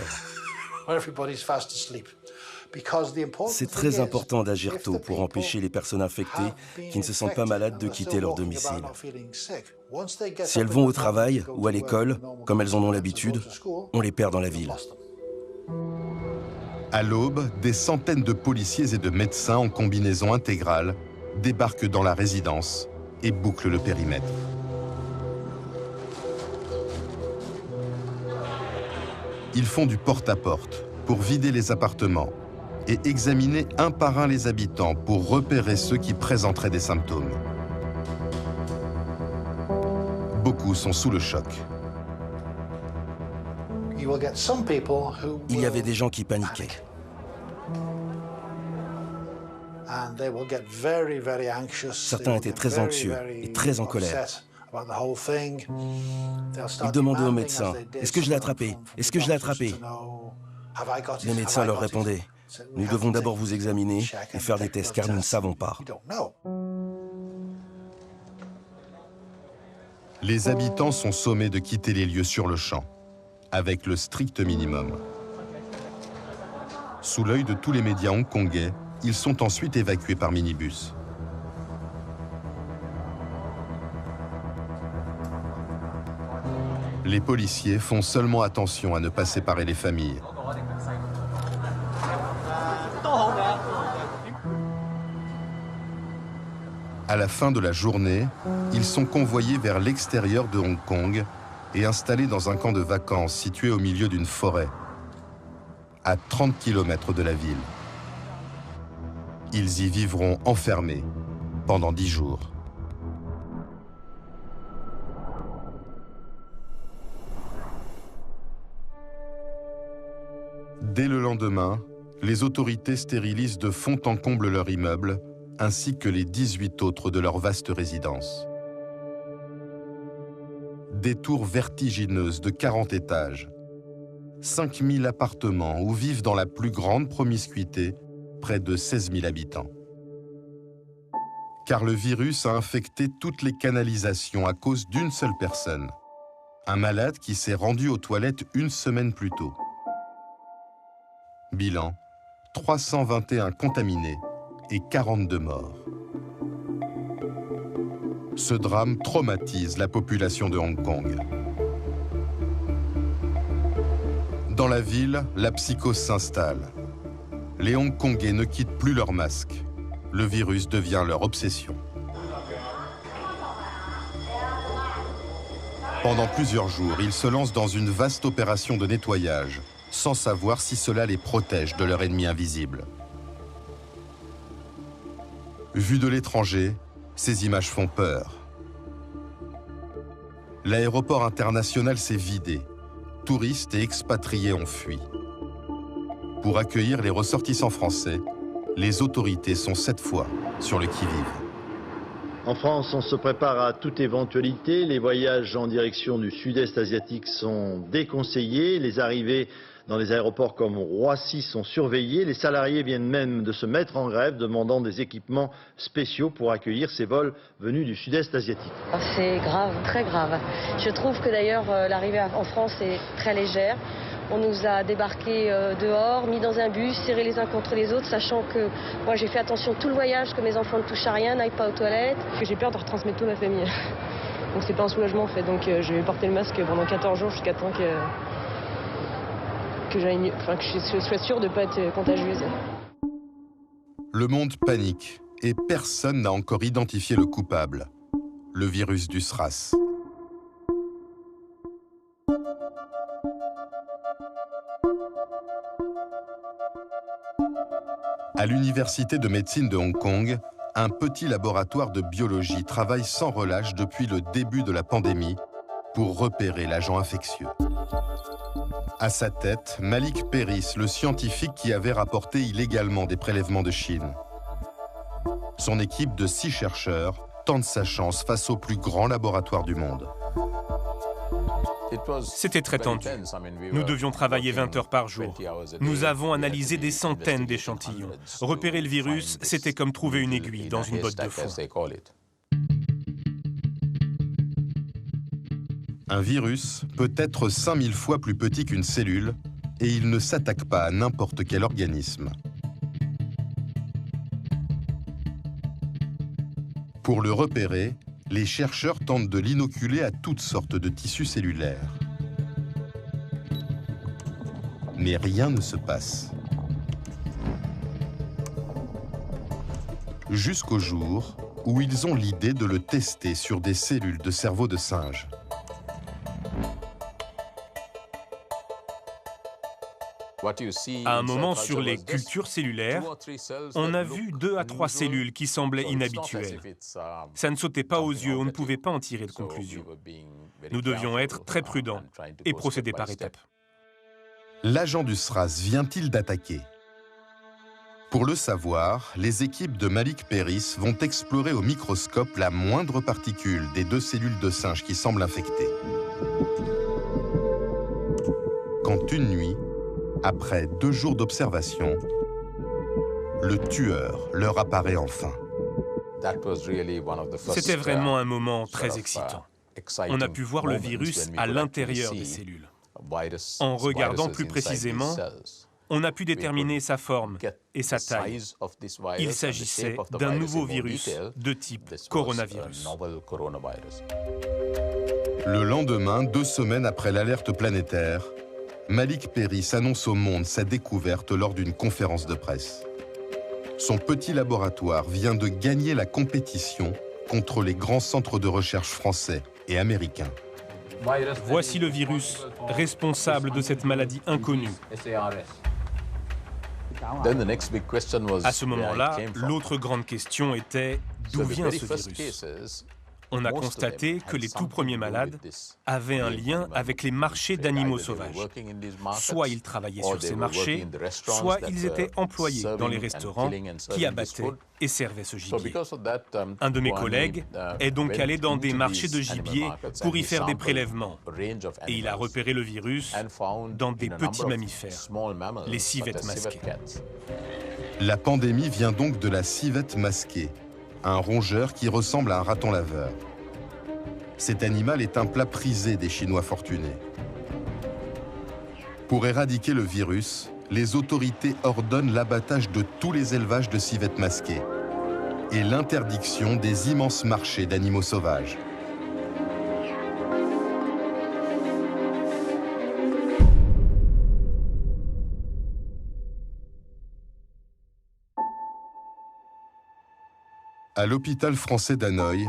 C'est très important d'agir tôt pour empêcher les personnes infectées qui ne se sentent pas malades de quitter leur domicile. Si elles vont au travail ou à l'école, comme elles en ont l'habitude, on les perd dans la ville. À l'aube, des centaines de policiers et de médecins en combinaison intégrale débarquent dans la résidence et bouclent le périmètre. Ils font du porte-à-porte pour vider les appartements et examiner un par un les habitants pour repérer ceux qui présenteraient des symptômes. Beaucoup sont sous le choc. Il y avait des gens qui paniquaient. Certains étaient très anxieux et très en colère. Ils demandaient au médecin, « Est-ce que je l'ai attrapé? Est-ce que je l'ai attrapé ?» Les médecins leur répondaient, « Nous devons d'abord vous examiner et faire des tests car nous ne savons pas. » Les habitants sont sommés de quitter les lieux sur le champ, avec le strict minimum. Sous l'œil de tous les médias hongkongais, ils sont ensuite évacués par minibus. Les policiers font seulement attention à ne pas séparer les familles. À la fin de la journée, ils sont convoyés vers l'extérieur de Hong Kong et installés dans un camp de vacances situé au milieu d'une forêt, à 30 km de la ville. Ils y vivront enfermés pendant 10 jours. Dès le lendemain, les autorités stérilisent de fond en comble leur immeuble, ainsi que les 18 autres de leur vaste résidence. Des tours vertigineuses de 40 étages, 5000 appartements où vivent dans la plus grande promiscuité près de 16 000 habitants. Car le virus a infecté toutes les canalisations à cause d'une seule personne, un malade qui s'est rendu aux toilettes une semaine plus tôt. Bilan, 321 contaminés et 42 morts. Ce drame traumatise la population de Hong Kong. Dans la ville, la psychose s'installe. Les Hongkongais ne quittent plus leur masque. Le virus devient leur obsession. Pendant plusieurs jours, ils se lancent dans une vaste opération de nettoyage, sans savoir si cela les protège de leur ennemi invisible. Vues de l'étranger, ces images font peur. L'aéroport international s'est vidé. Touristes et expatriés ont fui. Pour accueillir les ressortissants français, les autorités sont cette fois sur le qui-vive. En France, on se prépare à toute éventualité. Les voyages en direction du sud-est asiatique sont déconseillés. Les arrivées dans les aéroports comme Roissy sont surveillées. Les salariés viennent même de se mettre en grève, demandant des équipements spéciaux pour accueillir ces vols venus du sud-est asiatique. C'est grave, très grave. Je trouve que d'ailleurs l'arrivée en France est très légère. On nous a débarqués dehors, mis dans un bus, serrés les uns contre les autres, sachant que moi j'ai fait attention tout le voyage, que mes enfants ne touchent à rien, n'aillent pas aux toilettes. J'ai peur de retransmettre tout à ma famille. Donc c'est pas un soulagement en fait. Donc je vais porter le masque pendant 14 jours jusqu'à temps que je sois sûre de ne pas être contagieuse. Le monde panique et personne n'a encore identifié le coupable, le virus du SRAS. À l'université de médecine de Hong Kong, un petit laboratoire de biologie travaille sans relâche depuis le début de la pandémie pour repérer l'agent infectieux. À sa tête, Malik Peiris, le scientifique qui avait rapporté illégalement des prélèvements de Chine. Son équipe de 6 chercheurs tente sa chance face au plus grand laboratoire du monde. C'était très tendu. Nous devions travailler 20 heures par jour. Nous avons analysé des centaines d'échantillons. Repérer le virus, c'était comme trouver une aiguille dans une botte de foin. Un virus peut être 5000 fois plus petit qu'une cellule et il ne s'attaque pas à n'importe quel organisme. Pour le repérer, les chercheurs tentent de l'inoculer à toutes sortes de tissus cellulaires. Mais rien ne se passe. Jusqu'au jour où ils ont l'idée de le tester sur des cellules de cerveau de singe. À un moment, sur les cultures cellulaires, on a vu 2 à 3 cellules qui semblaient inhabituelles. Ça ne sautait pas aux yeux, on ne pouvait pas en tirer de conclusion. Nous devions être très prudents et procéder par étapes. L'agent du SRAS vient-il d'attaquer? Pour le savoir, les équipes de Malik Peiris vont explorer au microscope la moindre particule des 2 cellules de singe qui semblent infectées. Quand une nuit, après 2 jours d'observation, le tueur leur apparaît enfin. C'était vraiment un moment très excitant. On a pu voir le virus à l'intérieur des cellules. En regardant plus précisément, on a pu déterminer sa forme et sa taille. Il s'agissait d'un nouveau virus de type coronavirus. Le lendemain, 2 semaines après l'alerte planétaire, Malik Peiris annonce au monde sa découverte lors d'une conférence de presse. Son petit laboratoire vient de gagner la compétition contre les grands centres de recherche français et américains. Voici le virus responsable de cette maladie inconnue. À ce moment-là, l'autre grande question était d'où vient ce virus? On a constaté que les tout premiers malades avaient un lien avec les marchés d'animaux sauvages. Soit ils travaillaient sur ces marchés, soit ils étaient employés dans les restaurants qui abattaient et servaient ce gibier. Un de mes collègues est donc allé dans des marchés de gibier pour y faire des prélèvements. Et il a repéré le virus dans des petits mammifères, les civettes masquées. La pandémie vient donc de la civette masquée, un rongeur qui ressemble à un raton laveur. Cet animal est un plat prisé des Chinois fortunés. Pour éradiquer le virus, les autorités ordonnent l'abattage de tous les élevages de civettes masquées et l'interdiction des immenses marchés d'animaux sauvages. À l'hôpital français d'Hanoï,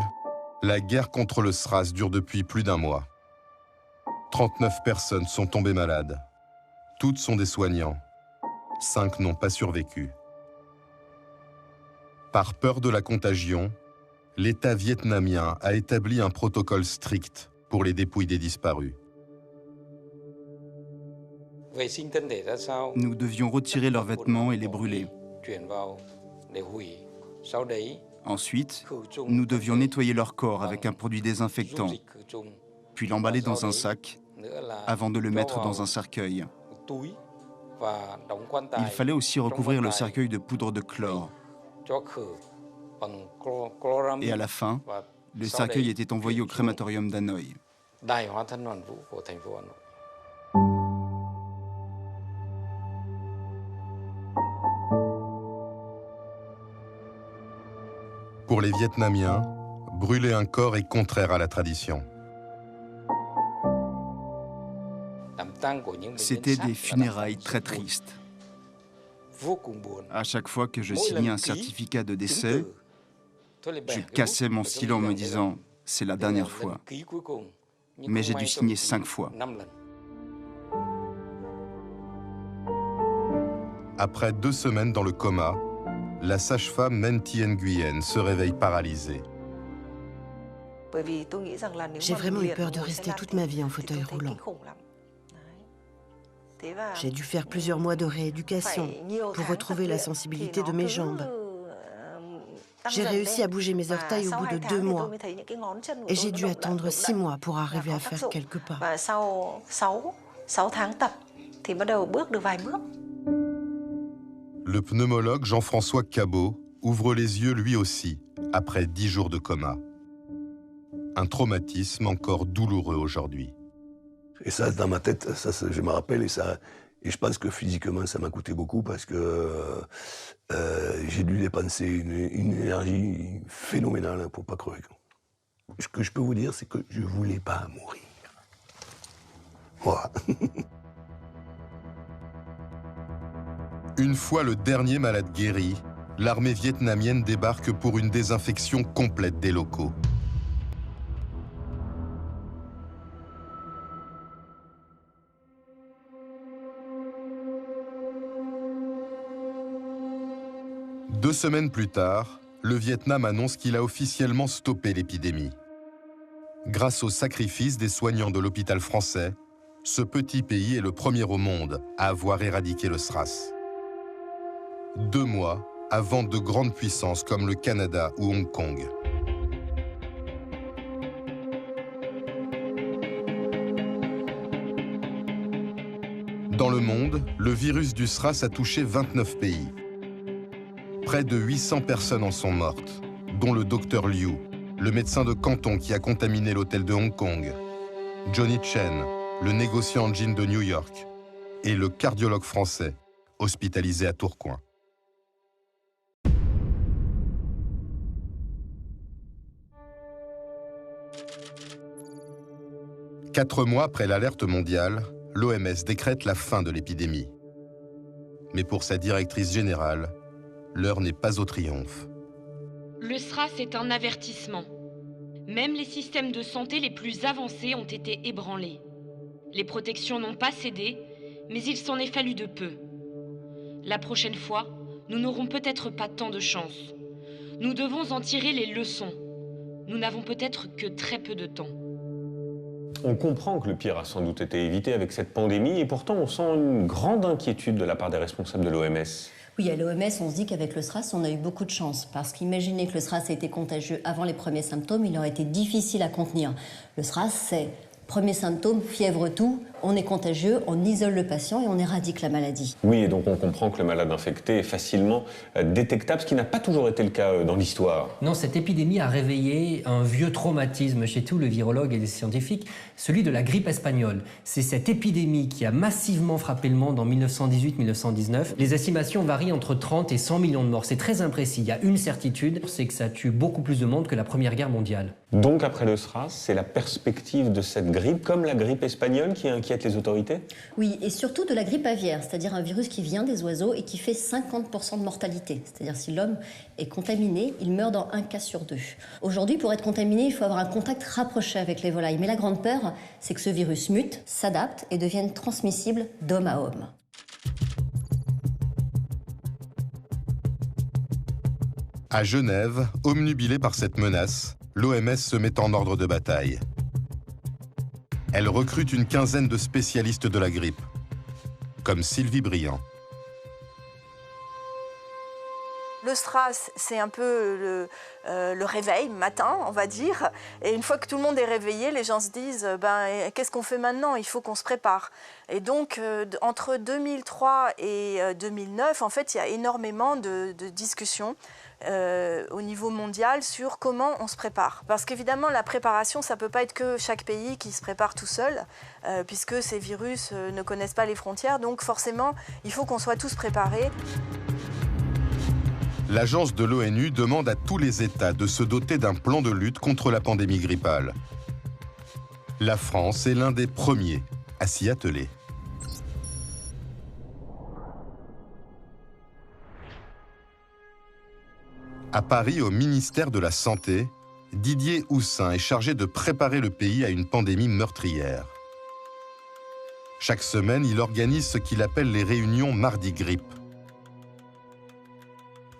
la guerre contre le SRAS dure depuis plus d'1 mois. 39 personnes sont tombées malades. Toutes sont des soignants. 5 n'ont pas survécu. Par peur de la contagion, l'État vietnamien a établi un protocole strict pour les dépouilles des disparus. Nous devions retirer leurs vêtements et les brûler. Ensuite, nous devions nettoyer leur corps avec un produit désinfectant, puis l'emballer dans un sac avant de le mettre dans un cercueil. Il fallait aussi recouvrir le cercueil de poudre de chlore. Et à la fin, le cercueil était envoyé au crématorium d'Hanoï. Pour les Vietnamiens, brûler un corps est contraire à la tradition. C'était des funérailles très tristes. À chaque fois que je signais un certificat de décès, je cassais mon stylo en me disant « c'est la dernière fois ». Mais j'ai dû signer 5 fois. Après 2 semaines dans le coma, la sage-femme Men Thien Nguyen se réveille paralysée. J'ai vraiment eu peur de rester toute ma vie en fauteuil roulant. J'ai dû faire plusieurs mois de rééducation pour retrouver la sensibilité de mes jambes. J'ai réussi à bouger mes orteils au bout de 2 mois et j'ai dû attendre 6 mois pour arriver à faire quelques pas. Le pneumologue Jean-François Cabot ouvre les yeux lui aussi, après 10 jours de coma. Un traumatisme encore douloureux aujourd'hui. Et ça, dans ma tête, ça, je me rappelle, et je pense que physiquement, ça m'a coûté beaucoup parce que j'ai dû dépenser une énergie phénoménale pour pas crever. Ce que je peux vous dire, c'est que je voulais pas mourir. Voilà. Une fois le dernier malade guéri, l'armée vietnamienne débarque pour une désinfection complète des locaux. Deux semaines plus tard, le Vietnam annonce qu'il a officiellement stoppé l'épidémie. Grâce au sacrifice des soignants de l'hôpital français, ce petit pays est le premier au monde à avoir éradiqué le SRAS. 2 mois avant de grandes puissances comme le Canada ou Hong Kong. Dans le monde, le virus du SRAS a touché 29 pays. Près de 800 personnes en sont mortes, dont le docteur Liu, le médecin de Canton qui a contaminé l'hôtel de Hong Kong, Johnny Chen, le négociant en jean de New York, et le cardiologue français, hospitalisé à Tourcoing. 4 mois après l'alerte mondiale, l'OMS décrète la fin de l'épidémie. Mais pour sa directrice générale, l'heure n'est pas au triomphe. Le SRAS est un avertissement. Même les systèmes de santé les plus avancés ont été ébranlés. Les protections n'ont pas cédé, mais il s'en est fallu de peu. La prochaine fois, nous n'aurons peut-être pas tant de chance. Nous devons en tirer les leçons. Nous n'avons peut-être que très peu de temps. On comprend que le pire a sans doute été évité avec cette pandémie et pourtant on sent une grande inquiétude de la part des responsables de l'OMS. Oui, à l'OMS, on se dit qu'avec le SRAS, on a eu beaucoup de chance. Parce qu'imaginez que le SRAS a été contagieux avant les premiers symptômes, il aurait été difficile à contenir. Le SRAS, c'est premier symptôme, fièvre, tout, on est contagieux, on isole le patient et on éradique la maladie. Oui, et donc on comprend que le malade infecté est facilement détectable, ce qui n'a pas toujours été le cas dans l'histoire. Non, cette épidémie a réveillé un vieux traumatisme chez tous les virologues et les scientifiques, celui de la grippe espagnole. C'est cette épidémie qui a massivement frappé le monde en 1918-1919. Les estimations varient entre 30 et 100 millions de morts. C'est très imprécis. Il y a une certitude, c'est que ça tue beaucoup plus de monde que la Première Guerre mondiale. Donc après le SRAS, c'est la perspective de cette grippe, comme la grippe espagnole, qui inquiète les autorités? Oui, et surtout de la grippe aviaire, c'est-à-dire un virus qui vient des oiseaux et qui fait 50% de mortalité. C'est-à-dire si l'homme est contaminé, il meurt dans 1 cas sur 2. Aujourd'hui, pour être contaminé, il faut avoir un contact rapproché avec les volailles. Mais la grande peur, c'est que ce virus mute, s'adapte et devienne transmissible d'homme à homme. À Genève, omnubilé par cette menace, l'OMS se met en ordre de bataille. Elle recrute une quinzaine de spécialistes de la grippe, comme Sylvie Briand. Le SRAS, c'est un peu le réveil matin, on va dire. Et une fois que tout le monde est réveillé, les gens se disent qu'est-ce qu'on fait maintenant? Il faut qu'on se prépare. Et donc, entre 2003 et 2009, en fait, il y a énormément de discussions au niveau mondial sur comment on se prépare. Parce qu'évidemment, la préparation, ça ne peut pas être que chaque pays qui se prépare tout seul, puisque ces virus ne connaissent pas les frontières. Donc, forcément, il faut qu'on soit tous préparés. L'agence de l'ONU demande à tous les États de se doter d'un plan de lutte contre la pandémie grippale. La France est l'un des premiers à s'y atteler. À Paris, au ministère de la Santé, Didier Houssin est chargé de préparer le pays à une pandémie meurtrière. Chaque semaine, il organise ce qu'il appelle les réunions Mardi Grippe.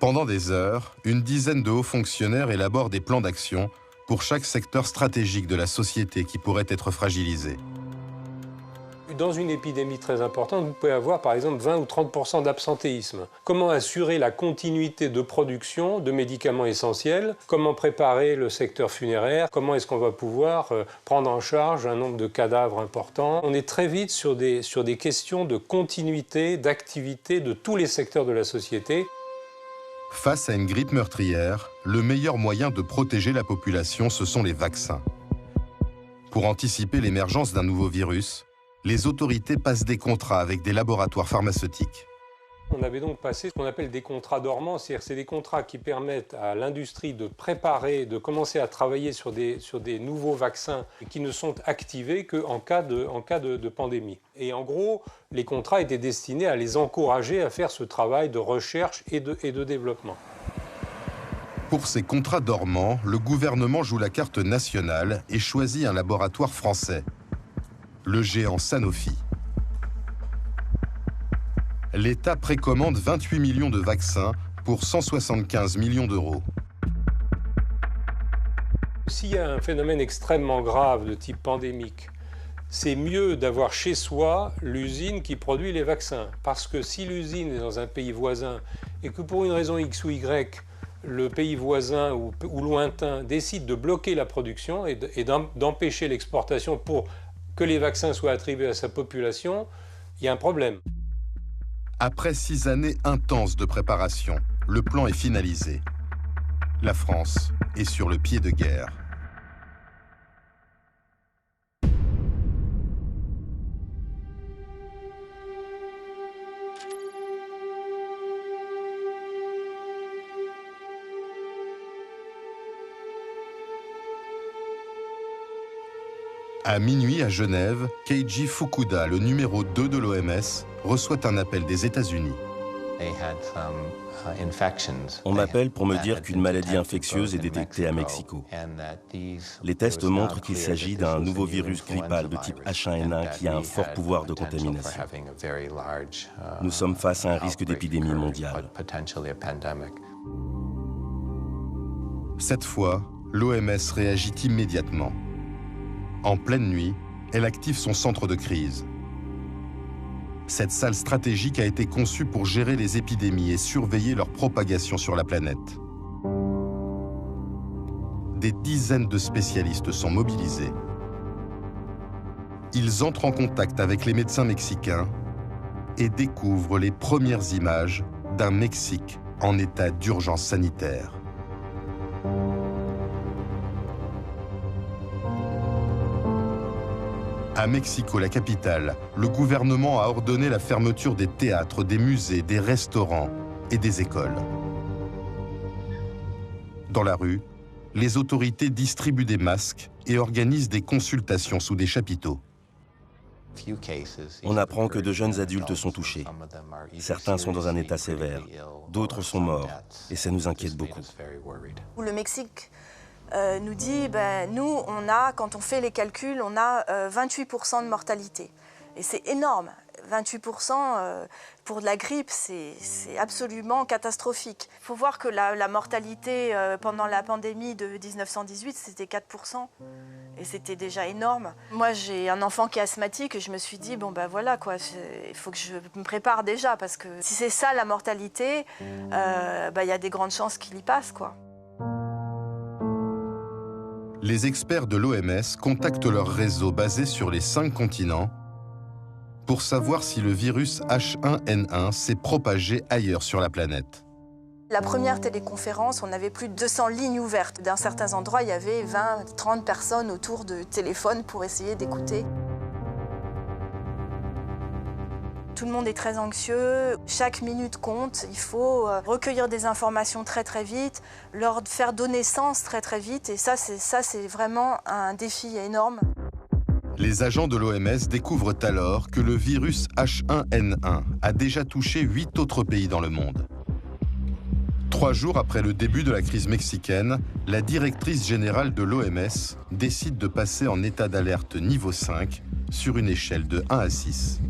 Pendant des heures, une dizaine de hauts fonctionnaires élaborent des plans d'action pour chaque secteur stratégique de la société qui pourrait être fragilisé. Dans une épidémie très importante, vous pouvez avoir par exemple 20 ou 30% d'absentéisme. Comment assurer la continuité de production de médicaments essentiels? Comment préparer le secteur funéraire? Comment est-ce qu'on va pouvoir prendre en charge un nombre de cadavres important? On est très vite sur des questions de continuité, d'activité de tous les secteurs de la société. Face à une grippe meurtrière, le meilleur moyen de protéger la population, ce sont les vaccins. Pour anticiper l'émergence d'un nouveau virus, les autorités passent des contrats avec des laboratoires pharmaceutiques. On avait donc passé ce qu'on appelle des contrats dormants, c'est-à-dire c'est des contrats qui permettent à l'industrie de préparer, de commencer à travailler sur des nouveaux vaccins qui ne sont activés qu'en cas de pandémie. Et en gros, les contrats étaient destinés à les encourager à faire ce travail de recherche et de développement. Pour ces contrats dormants, le gouvernement joue la carte nationale et choisit un laboratoire français, le géant Sanofi. L'État précommande 28 millions de vaccins pour 175 millions d'euros. S'il y a un phénomène extrêmement grave de type pandémique, c'est mieux d'avoir chez soi l'usine qui produit les vaccins. Parce que si l'usine est dans un pays voisin et que pour une raison X ou Y, le pays voisin ou lointain décide de bloquer la production et d'empêcher l'exportation pour que les vaccins soient attribués à sa population, il y a un problème. Après 6 années intenses de préparation, le plan est finalisé. La France est sur le pied de guerre. À minuit à Genève, Keiji Fukuda, le numéro 2 de l'OMS, reçoit un appel des États-Unis. On m'appelle pour me dire qu'une maladie infectieuse est détectée à Mexico. Les tests montrent qu'il s'agit d'un nouveau virus grippal de type H1N1 qui a un fort pouvoir de contamination. Nous sommes face à un risque d'épidémie mondiale. Cette fois, l'OMS réagit immédiatement. En pleine nuit, elle active son centre de crise. Cette salle stratégique a été conçue pour gérer les épidémies et surveiller leur propagation sur la planète. Des dizaines de spécialistes sont mobilisés. Ils entrent en contact avec les médecins mexicains et découvrent les premières images d'un Mexique en état d'urgence sanitaire. À Mexico, la capitale, le gouvernement a ordonné la fermeture des théâtres, des musées, des restaurants et des écoles. Dans la rue, les autorités distribuent des masques et organisent des consultations sous des chapiteaux. On apprend que de jeunes adultes sont touchés. Certains sont dans un état sévère, d'autres sont morts, et ça nous inquiète beaucoup. Le Mexique nous dit, nous, quand on fait les calculs, on a 28% de mortalité. Et c'est énorme. 28% pour de la grippe, c'est absolument catastrophique. Il faut voir que la mortalité pendant la pandémie de 1918, c'était 4%. Et c'était déjà énorme. Moi, j'ai un enfant qui est asthmatique et je me suis dit, bon ben voilà, quoi, il faut que je me prépare déjà, parce que si c'est ça la mortalité, il y a des grandes chances qu'il y passe, quoi. Les experts de l'OMS contactent leur réseau basé sur les 5 continents pour savoir si le virus H1N1 s'est propagé ailleurs sur la planète. La première téléconférence, on avait plus de 200 lignes ouvertes. Dans certains endroits, il y avait 20, 30 personnes autour de téléphones pour essayer d'écouter. Tout le monde est très anxieux, chaque minute compte, il faut recueillir des informations très très vite, leur faire donner sens très très vite, et ça c'est vraiment un défi énorme. Les agents de l'OMS découvrent alors que le virus H1N1 a déjà touché 8 autres pays dans le monde. 3 jours après le début de la crise mexicaine, la directrice générale de l'OMS décide de passer en état d'alerte niveau 5 sur une échelle de 1 à 6.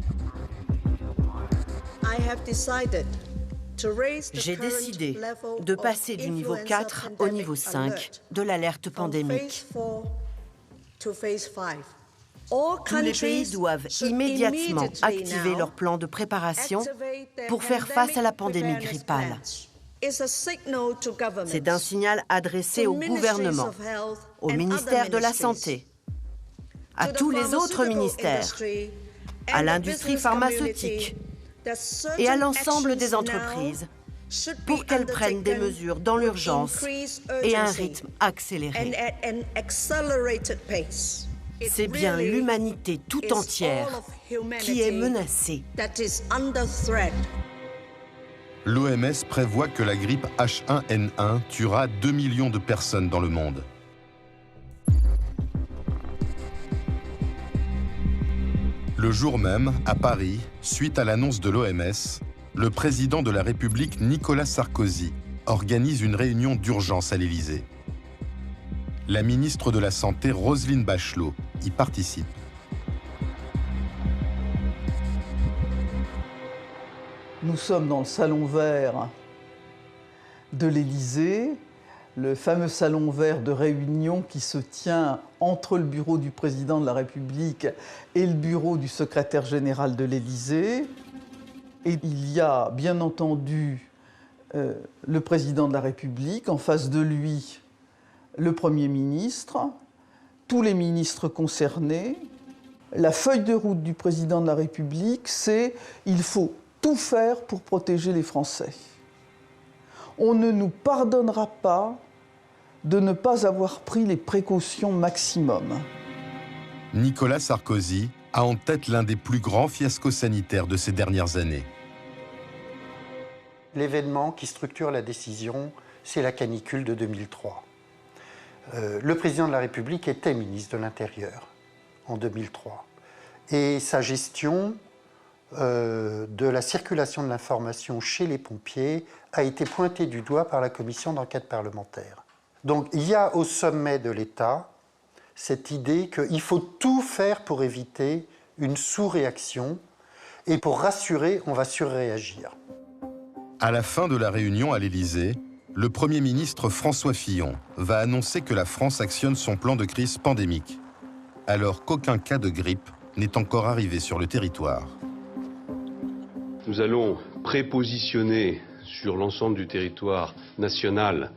J'ai décidé de passer du niveau 4 au niveau 5 de l'alerte pandémique. Tous les pays doivent immédiatement activer leur plan de préparation pour faire face à la pandémie grippale. C'est un signal adressé au gouvernement, au ministère de la Santé, à tous les autres ministères, à l'industrie pharmaceutique et à l'ensemble des entreprises pour qu'elles prennent des mesures dans l'urgence et à un rythme accéléré. C'est bien l'humanité tout entière qui est menacée. L'OMS prévoit que la grippe H1N1 tuera 2 millions de personnes dans le monde. Le jour même, à Paris, suite à l'annonce de l'OMS, le président de la République Nicolas Sarkozy organise une réunion d'urgence à l'Élysée. La ministre de la Santé Roselyne Bachelot y participe. Nous sommes dans le salon vert de l'Élysée, le fameux salon vert de réunion qui se tient entre le bureau du président de la République et le bureau du secrétaire général de l'Élysée. Et il y a bien entendu le président de la République, en face de lui le Premier ministre, tous les ministres concernés. La feuille de route du président de la République, c'est il faut tout faire pour protéger les Français. On ne nous pardonnera pas de ne pas avoir pris les précautions maximum. Nicolas Sarkozy a en tête l'un des plus grands fiascos sanitaires de ces dernières années. L'événement qui structure la décision, c'est la canicule de 2003. Le président de la République était ministre de l'Intérieur en 2003. Et sa gestion de la circulation de l'information chez les pompiers a été pointée du doigt par la commission d'enquête parlementaire. Donc il y a au sommet de l'État cette idée qu'il faut tout faire pour éviter une sous-réaction et pour rassurer, on va surréagir. À la fin de la réunion à l'Élysée, le Premier ministre François Fillon va annoncer que la France actionne son plan de crise pandémique, alors qu'aucun cas de grippe n'est encore arrivé sur le territoire. Nous allons prépositionner sur l'ensemble du territoire national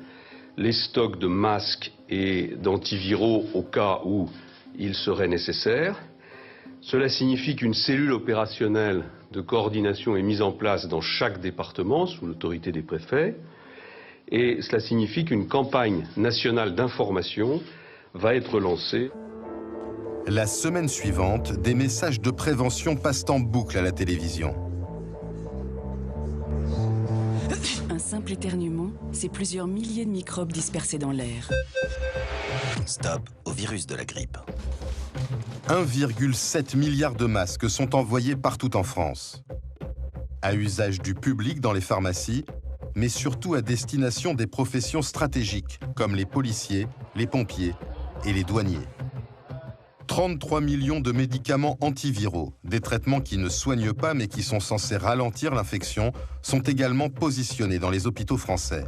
les stocks de masques et d'antiviraux au cas où il serait nécessaire. Cela signifie qu'une cellule opérationnelle de coordination est mise en place dans chaque département sous l'autorité des préfets. Et cela signifie qu'une campagne nationale d'information va être lancée. La semaine suivante, des messages de prévention passent en boucle à la télévision. Un simple éternuement, c'est plusieurs milliers de microbes dispersés dans l'air. Stop au virus de la grippe. 1,7 milliard de masques sont envoyés partout en France. À usage du public dans les pharmacies, mais surtout à destination des professions stratégiques, comme les policiers, les pompiers et les douaniers. 33 millions de médicaments antiviraux, des traitements qui ne soignent pas mais qui sont censés ralentir l'infection, sont également positionnés dans les hôpitaux français.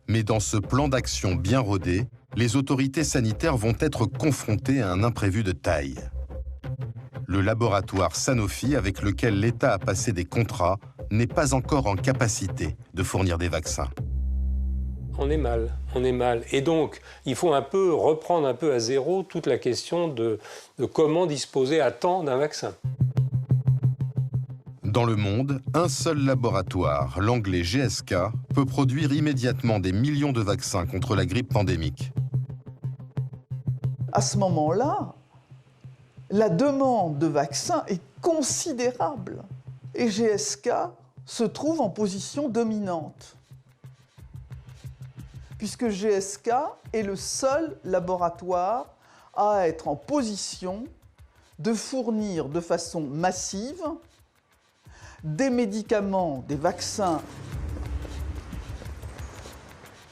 Mais dans ce plan d'action bien rodé, les autorités sanitaires vont être confrontées à un imprévu de taille. Le laboratoire Sanofi, avec lequel l'État a passé des contrats, n'est pas encore en capacité de fournir des vaccins. On est mal. Et donc, il faut reprendre un peu à zéro toute la question de comment disposer à temps d'un vaccin. Dans le monde, un seul laboratoire, l'anglais GSK, peut produire immédiatement des millions de vaccins contre la grippe pandémique. À ce moment-là, la demande de vaccins est considérable. Et GSK se trouve en position dominante, puisque GSK est le seul laboratoire à être en position de fournir de façon massive des médicaments, des vaccins.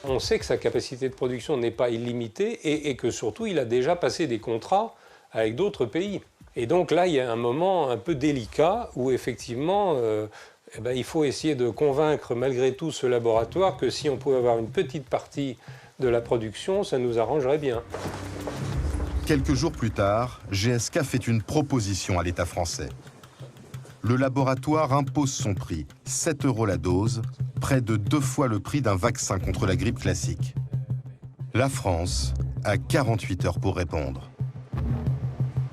On sait que sa capacité de production n'est pas illimitée et que surtout il a déjà passé des contrats avec d'autres pays. Et donc là, il y a un moment un peu délicat où effectivement, il faut essayer de convaincre malgré tout ce laboratoire que si on pouvait avoir une petite partie de la production, ça nous arrangerait bien. Quelques jours plus tard, GSK fait une proposition à l'État français. Le laboratoire impose son prix, 7 € la dose, près de 2 fois le prix d'un vaccin contre la grippe classique. La France a 48 heures pour répondre.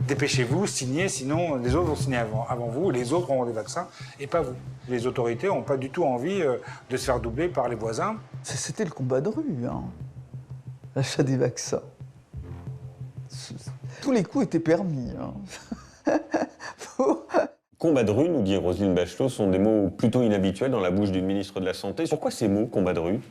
Dépêchez-vous, signez, sinon les autres vont signer avant vous, les autres auront des vaccins et pas vous. Les autorités n'ont pas du tout envie de se faire doubler par les voisins. C'était le combat de rue, hein, l'achat des vaccins. Tous les coups étaient permis. Hein. Combat de rue, nous dit Roselyne Bachelot, sont des mots plutôt inhabituels dans la bouche d'une ministre de la Santé. Pourquoi ces mots, combat de rue ?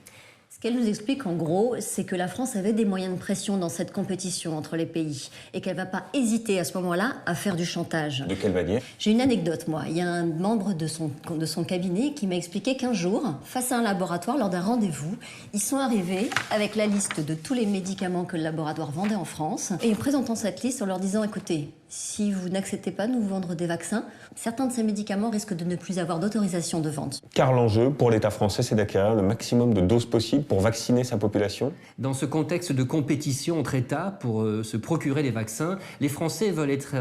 Ce qu'elle nous explique en gros, c'est que la France avait des moyens de pression dans cette compétition entre les pays et qu'elle ne va pas hésiter à ce moment-là à faire du chantage. De quelle manière ? J'ai une anecdote, moi. Il y a un membre de son cabinet qui m'a expliqué qu'un jour, face à un laboratoire, lors d'un rendez-vous, ils sont arrivés avec la liste de tous les médicaments que le laboratoire vendait en France et présentant cette liste en leur disant « Écoutez, si vous n'acceptez pas de nous vendre des vaccins, certains de ces médicaments risquent de ne plus avoir d'autorisation de vente. » Car l'enjeu pour l'État français, c'est d'acquérir le maximum de doses possibles pour vacciner sa population. Dans ce contexte de compétition entre États pour se procurer les vaccins, les Français veulent être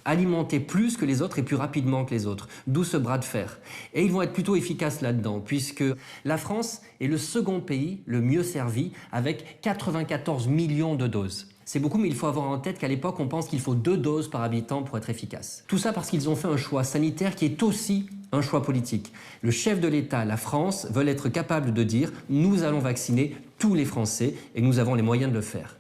alimentés plus que les autres et plus rapidement que les autres. D'où ce bras de fer. Et ils vont être plutôt efficaces là-dedans, puisque la France est le second pays le mieux servi, avec 94 millions de doses. C'est beaucoup, mais il faut avoir en tête qu'à l'époque, on pense qu'il faut 2 doses par habitant pour être efficace. Tout ça parce qu'ils ont fait un choix sanitaire qui est aussi un choix politique. Le chef de l'État, la France, veulent être capable de dire « nous allons vacciner tous les Français et nous avons les moyens de le faire ».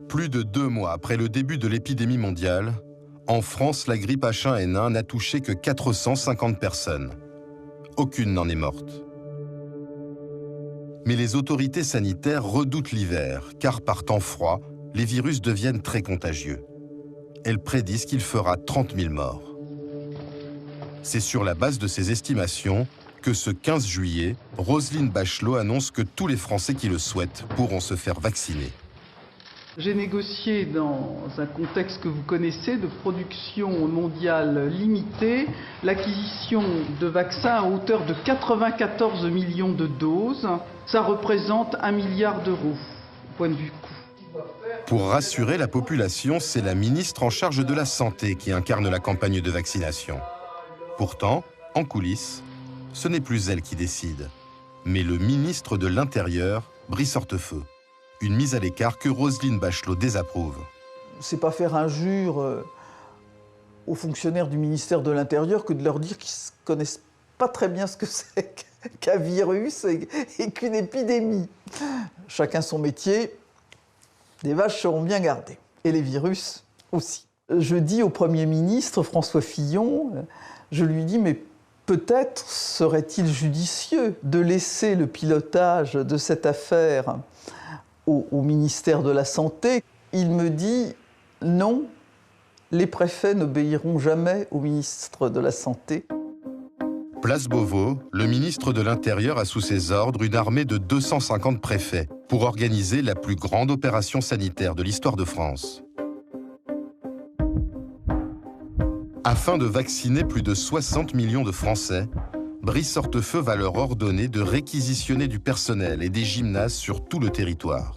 Plus de 2 mois après le début de l'épidémie mondiale, en France, la grippe H1N1 n'a touché que 450 personnes. Aucune n'en est morte. Mais les autorités sanitaires redoutent l'hiver, car par temps froid, les virus deviennent très contagieux. Elles prédisent qu'il fera 30 000 morts. C'est sur la base de ces estimations que ce 15 juillet, Roselyne Bachelot annonce que tous les Français qui le souhaitent pourront se faire vacciner. J'ai négocié dans un contexte que vous connaissez de production mondiale limitée l'acquisition de vaccins à hauteur de 94 millions de doses. Ça représente 1 milliard d'euros, point de vue coût. Pour rassurer la population, c'est la ministre en charge de la Santé qui incarne la campagne de vaccination. Pourtant, en coulisses, ce n'est plus elle qui décide, mais le ministre de l'Intérieur, Brice Hortefeux. Une mise à l'écart que Roselyne Bachelot désapprouve. C'est pas faire injure aux fonctionnaires du ministère de l'Intérieur que de leur dire qu'ils ne connaissent pas très bien ce que c'est qu'un virus et qu'une épidémie. Chacun son métier, les vaches seront bien gardées, et les virus aussi. Je dis au Premier ministre, François Fillon, je lui dis, mais peut-être serait-il judicieux de laisser le pilotage de cette affaire au ministère de la Santé. Il me dit non, les préfets n'obéiront jamais au ministre de la Santé. Place Beauvau, le ministre de l'Intérieur a sous ses ordres une armée de 250 préfets pour organiser la plus grande opération sanitaire de l'histoire de France. Afin de vacciner plus de 60 millions de Français, Brice Hortefeux va leur ordonner de réquisitionner du personnel et des gymnases sur tout le territoire.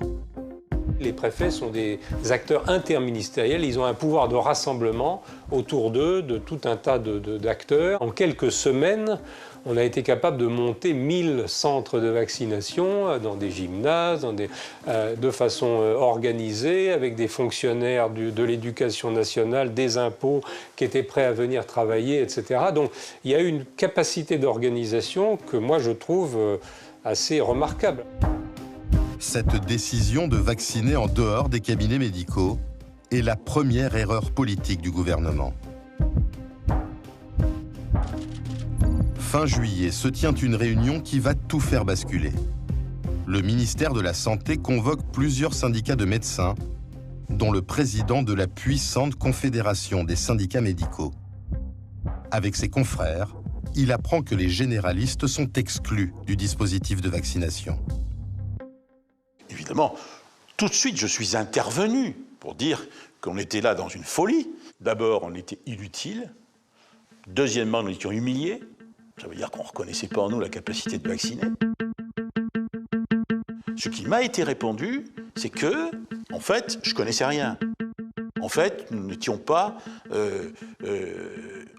Les préfets sont des acteurs interministériels, ils ont un pouvoir de rassemblement autour d'eux de tout un tas d'acteurs. En quelques semaines, on a été capable de monter 1000 centres de vaccination dans des gymnases, de façon organisée, avec des fonctionnaires de l'éducation nationale, des impôts qui étaient prêts à venir travailler, etc. Donc il y a eu une capacité d'organisation que moi je trouve assez remarquable. Cette décision de vacciner en dehors des cabinets médicaux est la première erreur politique du gouvernement. Fin juillet se tient une réunion qui va tout faire basculer. Le ministère de la Santé convoque plusieurs syndicats de médecins, dont le président de la puissante Confédération des syndicats médicaux. Avec ses confrères, il apprend que les généralistes sont exclus du dispositif de vaccination. Évidemment, tout de suite, je suis intervenu pour dire qu'on était là dans une folie. D'abord, on était inutile. Deuxièmement, nous étions humiliés. Ça veut dire qu'on ne reconnaissait pas en nous la capacité de vacciner. Ce qui m'a été répondu, c'est que, en fait, je ne connaissais rien. En fait, nous n'étions pas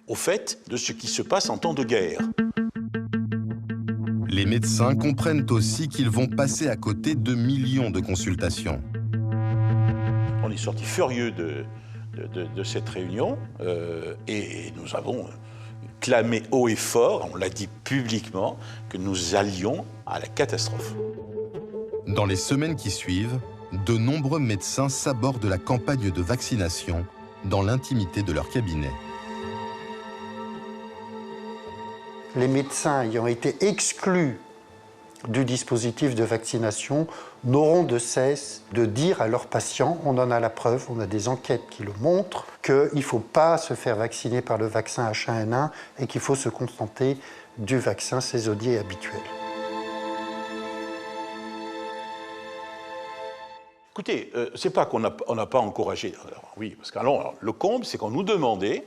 au fait de ce qui se passe en temps de guerre. Les médecins comprennent aussi qu'ils vont passer à côté de millions de consultations. On est sorti furieux de cette réunion et nous avons clamé haut et fort, on l'a dit publiquement, que nous allions à la catastrophe. Dans les semaines qui suivent, de nombreux médecins s'abordent la campagne de vaccination dans l'intimité de leur cabinet. Les médecins ayant été exclus du dispositif de vaccination n'auront de cesse de dire à leurs patients, on en a la preuve, on a des enquêtes qui le montrent, qu'il ne faut pas se faire vacciner par le vaccin H1N1 et qu'il faut se contenter du vaccin saisonnier habituel. Écoutez, c'est pas qu'on n'a pas encouragé. Alors, oui, parce que alors, le comble, c'est qu'on nous demandait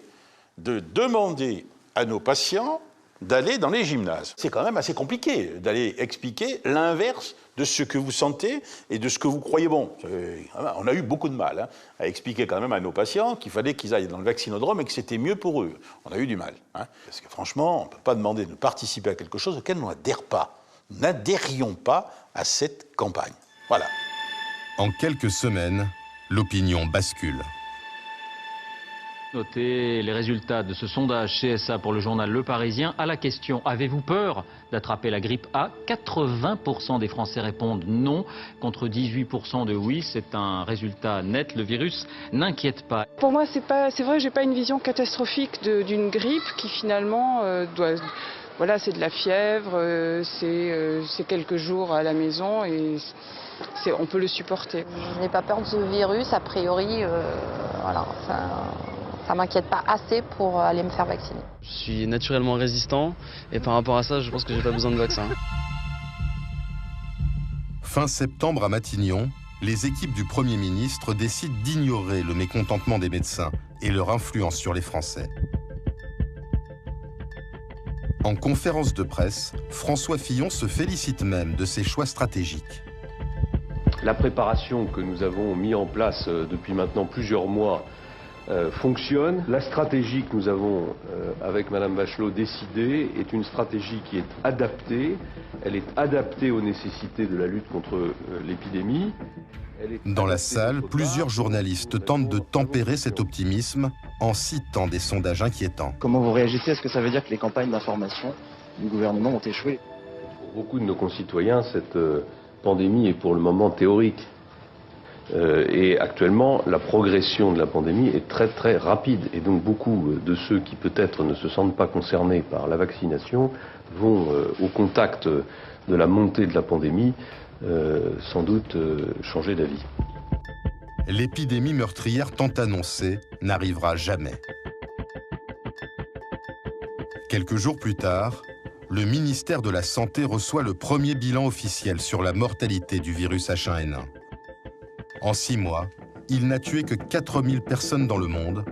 de demander à nos patients d'aller dans les gymnases. C'est quand même assez compliqué d'aller expliquer l'inverse de ce que vous sentez et de ce que vous croyez bon. On a eu beaucoup de mal à expliquer quand même à nos patients qu'il fallait qu'ils aillent dans le vaccinodrome et que c'était mieux pour eux. On a eu du mal. Parce que franchement, on ne peut pas demander de participer à quelque chose auquel on n'adhère pas. Nous n'adhérions pas à cette campagne. Voilà. En quelques semaines, l'opinion bascule. Notez les résultats de ce sondage CSA pour le journal Le Parisien. À la question « Avez-vous peur d'attraper la grippe A ?», 80% des Français répondent non, contre 18% de oui. C'est un résultat net. Le virus n'inquiète pas. Pour moi, c'est vrai, j'ai pas une vision catastrophique d'une grippe qui finalement doit... Voilà, c'est de la fièvre, c'est quelques jours à la maison et on peut le supporter. Je n'ai pas peur de ce virus, a priori, voilà, ça ne m'inquiète pas assez pour aller me faire vacciner. Je suis naturellement résistant et par rapport à ça, je pense que j'ai pas besoin de vaccin. Fin septembre à Matignon, les équipes du Premier ministre décident d'ignorer le mécontentement des médecins et leur influence sur les Français. En conférence de presse, François Fillon se félicite même de ses choix stratégiques. La préparation que nous avons mis en place depuis maintenant plusieurs mois fonctionne. La stratégie que nous avons, avec Mme Bachelot, décidée est une stratégie qui est adaptée. Elle est adaptée aux nécessités de la lutte contre l'épidémie. Dans la salle, plusieurs journalistes tentent de tempérer cet optimisme en citant des sondages inquiétants. Comment vous réagissez? Est-ce que ça veut dire que les campagnes d'information du gouvernement ont échoué? Pour beaucoup de nos concitoyens, cette pandémie est pour le moment théorique. Et actuellement, la progression de la pandémie est très très rapide. Et donc beaucoup de ceux qui peut-être ne se sentent pas concernés par la vaccination vont au contact de la montée de la pandémie sans doute changer d'avis. L'épidémie meurtrière tant annoncée n'arrivera jamais. Quelques jours plus tard, le ministère de la Santé reçoit le premier bilan officiel sur la mortalité du virus H1N1. En 6 mois, il n'a tué que 4000 personnes dans le monde,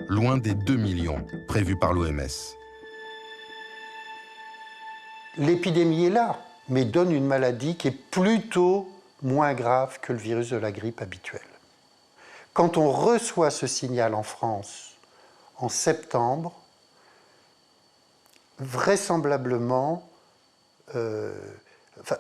loin des 2 millions prévus par l'OMS. l'épidémie est là, mais donne une maladie qui est plutôt moins grave que le virus de la grippe habituel. Quand on reçoit ce signal en France en septembre, vraisemblablement,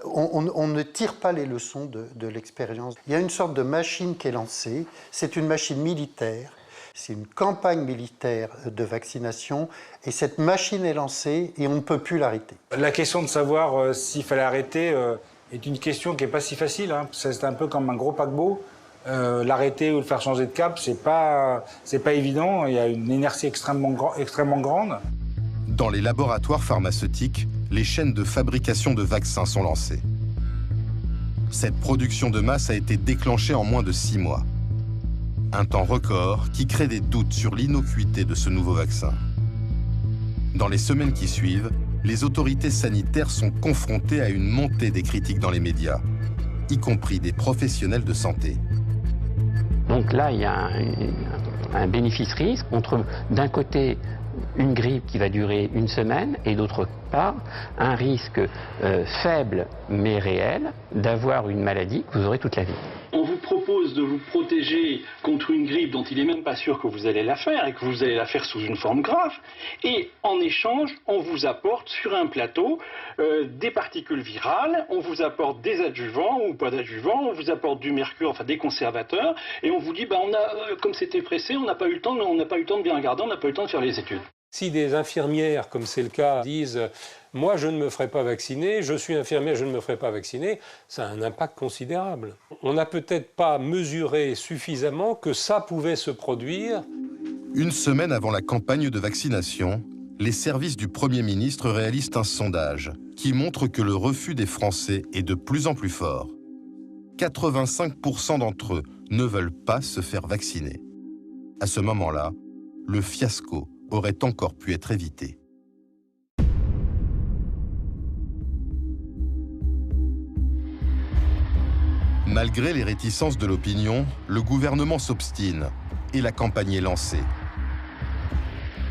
on ne tire pas les leçons de l'expérience. Il y a une sorte de machine qui est lancée, c'est une machine militaire, c'est une campagne militaire de vaccination, et cette machine est lancée et on ne peut plus l'arrêter. La question de savoir s'il fallait arrêter est une question qui n'est pas si facile, hein. C'est un peu comme un gros paquebot. L'arrêter ou le faire changer de cap, c'est pas évident, il y a une inertie extrêmement grande. Dans les laboratoires pharmaceutiques, les chaînes de fabrication de vaccins sont lancées. Cette production de masse a été déclenchée en moins de 6 mois. Un temps record qui crée des doutes sur l'innocuité de ce nouveau vaccin. Dans les semaines qui suivent, les autorités sanitaires sont confrontées à une montée des critiques dans les médias, y compris des professionnels de santé. Donc là, il y a un bénéfice-risque entre, d'un côté, une grippe qui va durer une semaine et d'autre part, un risque faible mais réel d'avoir une maladie que vous aurez toute la vie. On vous propose de vous protéger contre une grippe dont il n'est même pas sûr que vous allez la faire et que vous allez la faire sous une forme grave. Et en échange, on vous apporte sur un plateau des particules virales, on vous apporte des adjuvants ou pas d'adjuvants, on vous apporte du mercure, enfin des conservateurs, et on vous dit, comme c'était pressé, on n'a pas eu le temps de bien regarder, on n'a pas eu le temps de faire les études. Si des infirmières, comme c'est le cas, disent « moi je ne me ferai pas vacciner, je suis infirmière, je ne me ferai pas vacciner », ça a un impact considérable. On n'a peut-être pas mesuré suffisamment que ça pouvait se produire. Une semaine avant la campagne de vaccination, les services du Premier ministre réalisent un sondage qui montre que le refus des Français est de plus en plus fort. 85% d'entre eux ne veulent pas se faire vacciner. À ce moment-là, le fiasco aurait encore pu être évité. Malgré les réticences de l'opinion, le gouvernement s'obstine et la campagne est lancée.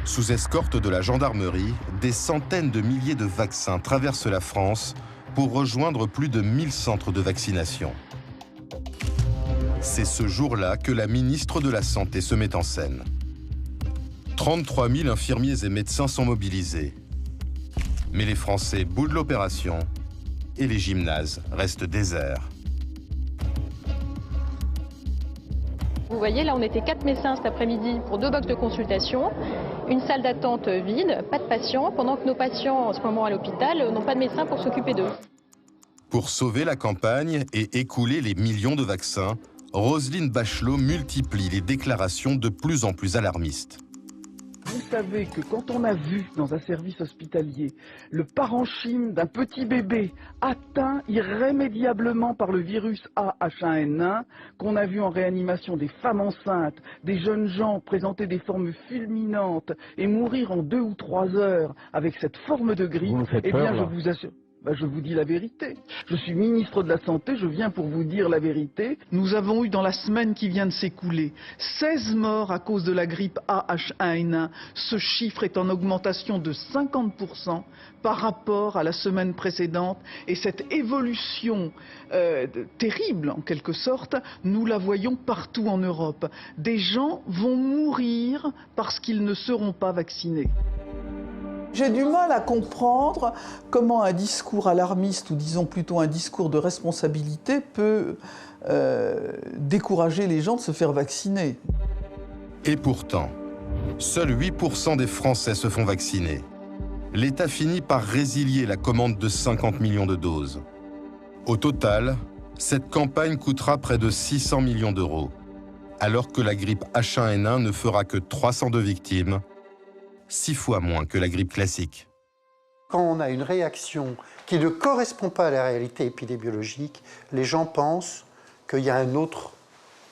Sous escorte de la gendarmerie, des centaines de milliers de vaccins traversent la France pour rejoindre plus de 1000 centres de vaccination. C'est ce jour-là que la ministre de la Santé se met en scène. 33 000 infirmiers et médecins sont mobilisés. Mais les Français boudent l'opération et les gymnases restent déserts. Vous voyez, là, on était 4 médecins cet après-midi pour 2 box de consultation, une salle d'attente vide, pas de patients, pendant que nos patients, en ce moment à l'hôpital, n'ont pas de médecin pour s'occuper d'eux. Pour sauver la campagne et écouler les millions de vaccins, Roselyne Bachelot multiplie les déclarations de plus en plus alarmistes. Vous savez que quand on a vu dans un service hospitalier le parenchyme d'un petit bébé atteint irrémédiablement par le virus A/H1N1, qu'on a vu en réanimation des femmes enceintes, des jeunes gens présenter des formes fulminantes et mourir en 2 ou 3 heures avec cette forme de grippe, eh bien je vous assure... je vous dis la vérité. Je suis ministre de la Santé, je viens pour vous dire la vérité. Nous avons eu dans la semaine qui vient de s'écouler 16 morts à cause de la grippe A/H1N1. Ce chiffre est en augmentation de 50% par rapport à la semaine précédente. Et cette évolution terrible, en quelque sorte, nous la voyons partout en Europe. Des gens vont mourir parce qu'ils ne seront pas vaccinés. J'ai du mal à comprendre comment un discours alarmiste, ou disons plutôt un discours de responsabilité, peut décourager les gens de se faire vacciner. Et pourtant, seuls 8% des Français se font vacciner. L'État finit par résilier la commande de 50 millions de doses. Au total, cette campagne coûtera près de 600 millions d'euros, alors que la grippe H1N1 ne fera que 302 victimes, 6 fois moins que la grippe classique. Quand on a une réaction qui ne correspond pas à la réalité épidémiologique, les gens pensent qu'il y a un autre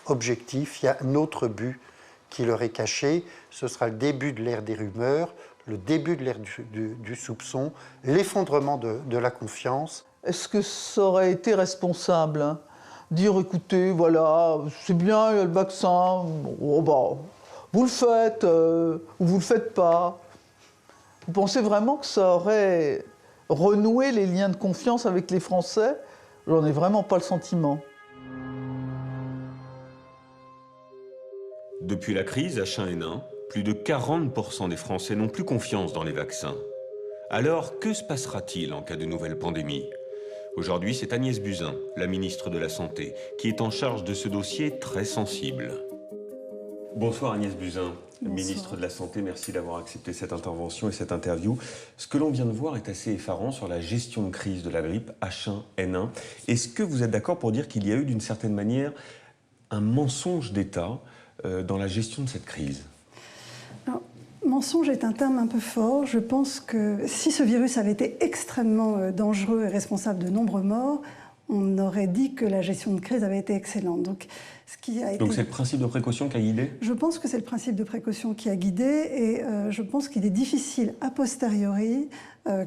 objectif, il y a un autre but qui leur est caché. Ce sera le début de l'ère des rumeurs, le début de l'ère du soupçon, l'effondrement de la confiance. Est-ce que ça aurait été responsable, hein, dire, écoutez, voilà, c'est bien, il y a le vaccin, bon, vous le faites ou vous le faites pas? Vous pensez vraiment que ça aurait renouer les liens de confiance avec les Français, j'en ai vraiment pas le sentiment. Depuis la crise H1N1, plus de 40% des Français n'ont plus confiance dans les vaccins. Alors, que se passera-t-il en cas de nouvelle pandémie? Aujourd'hui, c'est Agnès Buzyn, la ministre de la Santé, qui est en charge de ce dossier très sensible. Bonsoir Agnès Buzyn, ministre de la Santé, merci d'avoir accepté cette intervention et cette interview. Ce que l'on vient de voir est assez effarant sur la gestion de crise de la grippe H1N1. Est-ce que vous êtes d'accord pour dire qu'il y a eu d'une certaine manière un mensonge d'État dans la gestion de cette crise? Alors, mensonge est un terme un peu fort. Je pense que si ce virus avait été extrêmement dangereux et responsable de nombreux morts, on aurait dit que la gestion de crise avait été excellente. Donc c'est le principe de précaution qui a guidé? Je pense que c'est le principe de précaution qui a guidé et je pense qu'il est difficile a posteriori,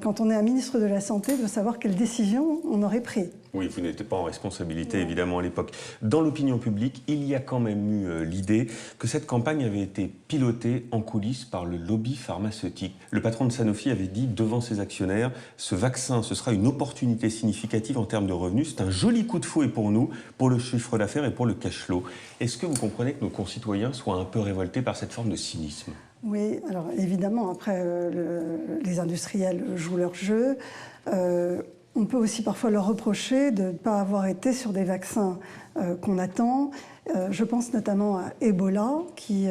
quand on est un ministre de la Santé, de savoir quelles décisions on aurait prises. Oui, vous n'étiez pas en responsabilité, évidemment, à l'époque. Dans l'opinion publique, il y a quand même eu l'idée que cette campagne avait été pilotée en coulisses par le lobby pharmaceutique. Le patron de Sanofi avait dit devant ses actionnaires, ce vaccin, ce sera une opportunité significative en termes de revenus. C'est un joli coup de fouet pour nous, pour le chiffre d'affaires et pour le cash flow. Est-ce que vous comprenez que nos concitoyens soient un peu révoltés par cette forme de cynisme? Oui, alors évidemment, après, les industriels jouent leur jeu. On peut aussi parfois leur reprocher de ne pas avoir été sur des vaccins qu'on attend. Je pense notamment à Ebola, qui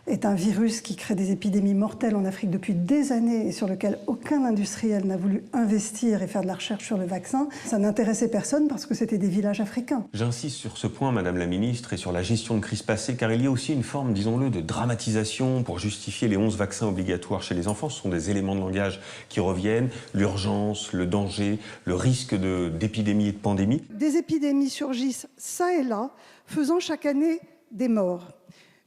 est un virus qui crée des épidémies mortelles en Afrique depuis des années et sur lequel aucun industriel n'a voulu investir et faire de la recherche sur le vaccin. Ça n'intéressait personne parce que c'était des villages africains. J'insiste sur ce point, Madame la Ministre, et sur la gestion de crise passée, car il y a aussi une forme, disons-le, de dramatisation pour justifier les 11 vaccins obligatoires chez les enfants. Ce sont des éléments de langage qui reviennent, l'urgence, le danger, le risque d'épidémie et de pandémie. Des épidémies surgissent ça et là, faisant chaque année des morts.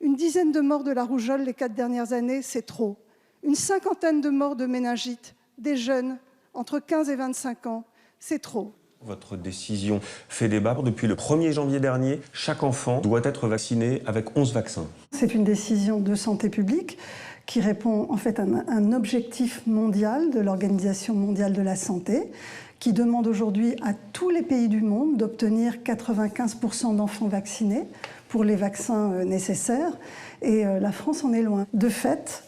Une dizaine de morts de la rougeole les 4 dernières années, c'est trop. Une cinquantaine de morts de méningite, des jeunes entre 15 et 25 ans, c'est trop. Votre décision fait débat. Depuis le 1er janvier dernier, chaque enfant doit être vacciné avec 11 vaccins. C'est une décision de santé publique qui répond en fait à un objectif mondial de l'Organisation mondiale de la santé, qui demande aujourd'hui à tous les pays du monde d'obtenir 95% d'enfants vaccinés pour les vaccins nécessaires. Et la France en est loin. De fait,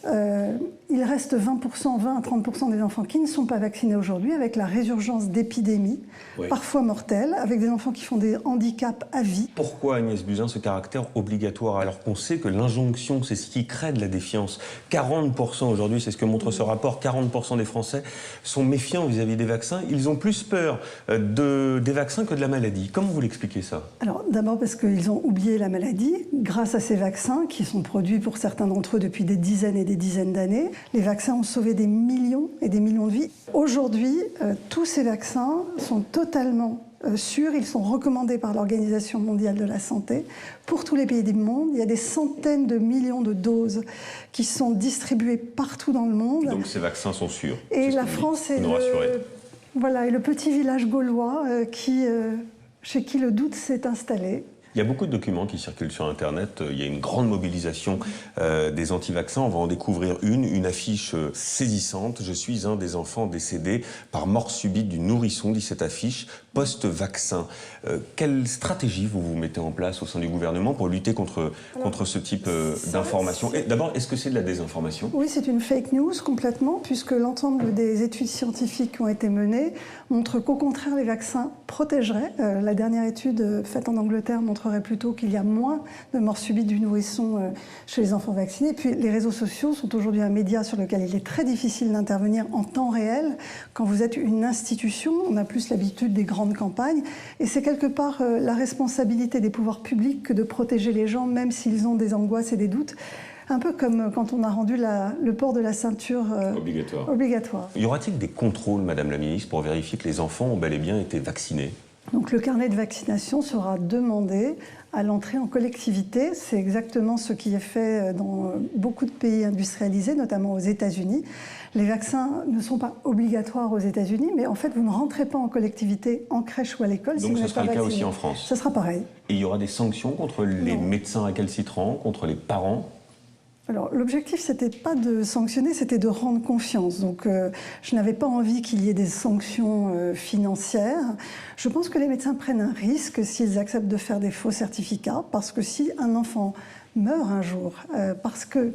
il reste 20 à 30% des enfants qui ne sont pas vaccinés aujourd'hui, avec la résurgence d'épidémies, parfois mortelles, avec des enfants qui font des handicaps à vie. Pourquoi, Agnès Buzyn, ce caractère obligatoire, alors qu'on sait que l'injonction, c'est ce qui crée de la défiance? 40% aujourd'hui, c'est ce que montre ce rapport, 40% des Français sont méfiants vis-à-vis des vaccins. Ils ont plus peur des vaccins que de la maladie. Comment vous l'expliquez ça? Alors, d'abord parce qu'ils ont oublié la maladie. Grâce à ces vaccins, qui sont produits pour certains d'entre eux depuis des dizaines et des dizaines d'années, les vaccins ont sauvé des millions et des millions de vies. Aujourd'hui, tous ces vaccins sont totalement sûrs, ils sont recommandés par l'Organisation mondiale de la santé pour tous les pays du monde. Il y a des centaines de millions de doses qui sont distribuées partout dans le monde. Donc ces vaccins sont sûrs. Et la France est le petit village gaulois chez qui le doute s'est installé. Il y a beaucoup de documents qui circulent sur Internet. Il y a une grande mobilisation des anti-vaccins. On va en découvrir une affiche saisissante. Je suis un des enfants décédés par mort subite du nourrisson, dit cette affiche, post-vaccin. Quelle stratégie vous mettez en place au sein du gouvernement pour lutter contre ce type d'information? D'abord, est-ce que c'est de la désinformation? Oui, c'est une fake news complètement, puisque l'ensemble des études scientifiques qui ont été menées montrent qu'au contraire, les vaccins protégeraient. La dernière étude faite en Angleterre montrerait plutôt qu'il y a moins de morts subites du nourrisson chez les enfants vaccinés. Et puis les réseaux sociaux sont aujourd'hui un média sur lequel il est très difficile d'intervenir en temps réel. Quand vous êtes une institution, on a plus l'habitude des grandes campagnes. Et c'est quelque part la responsabilité des pouvoirs publics que de protéger les gens, même s'ils ont des angoisses et des doutes. Un peu comme quand on a rendu le port de la ceinture obligatoire. Y aura-t-il des contrôles, Madame la Ministre, pour vérifier que les enfants ont bel et bien été vaccinés? Donc le carnet de vaccination sera demandé à l'entrée en collectivité. C'est exactement ce qui est fait dans beaucoup de pays industrialisés, notamment aux États-Unis. Les vaccins ne sont pas obligatoires aux États-Unis, mais en fait, vous ne rentrez pas en collectivité, en crèche ou à l'école si vous n'êtes pas vacciné. Donc ce sera le cas aussi en France? Ce sera pareil. Et il y aura des sanctions contre les médecins récalcitrants, contre les parents? Alors, l'objectif, c'était pas de sanctionner, c'était de rendre confiance. Donc, je n'avais pas envie qu'il y ait des sanctions financières. Je pense que les médecins prennent un risque s'ils acceptent de faire des faux certificats, parce que si un enfant meurt un jour, parce que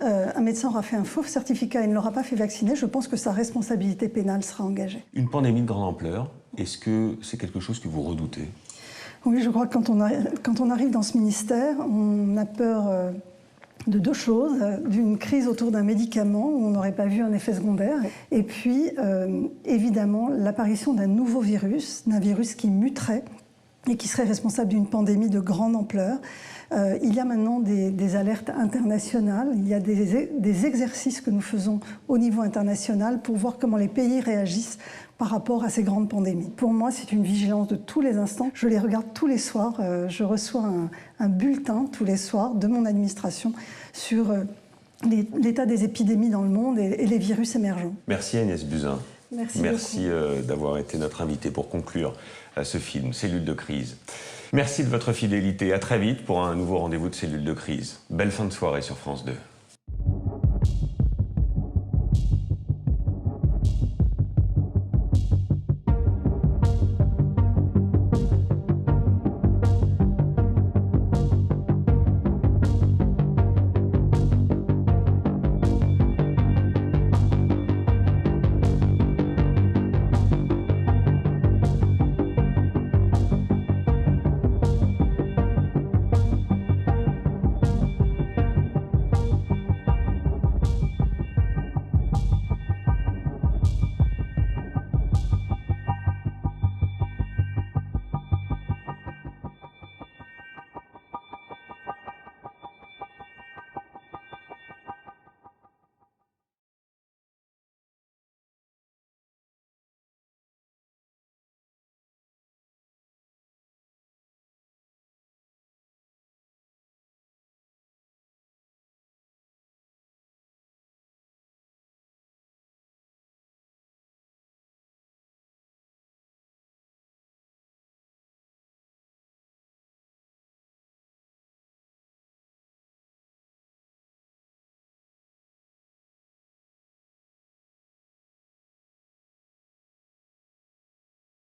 un médecin aura fait un faux certificat et ne l'aura pas fait vacciner, je pense que sa responsabilité pénale sera engagée. Une pandémie de grande ampleur, est-ce que c'est quelque chose que vous redoutez? Oui, je crois que quand on arrive dans ce ministère, on a peur de deux choses. D'une crise autour d'un médicament où on n'aurait pas vu un effet secondaire. Et puis, évidemment, l'apparition d'un nouveau virus, d'un virus qui muterait et qui serait responsable d'une pandémie de grande ampleur. Il y a maintenant des alertes internationales, il y a des exercices que nous faisons au niveau international pour voir comment les pays réagissent par rapport à ces grandes pandémies. Pour moi, c'est une vigilance de tous les instants. Je les regarde tous les soirs. Je reçois un bulletin tous les soirs de mon administration sur l'état des épidémies dans le monde et les virus émergents. Merci Agnès Buzyn. Merci d'avoir été notre invitée pour conclure ce film, Cellule de crise. Merci de votre fidélité. À très vite pour un nouveau rendez-vous de Cellule de crise. Belle fin de soirée sur France 2.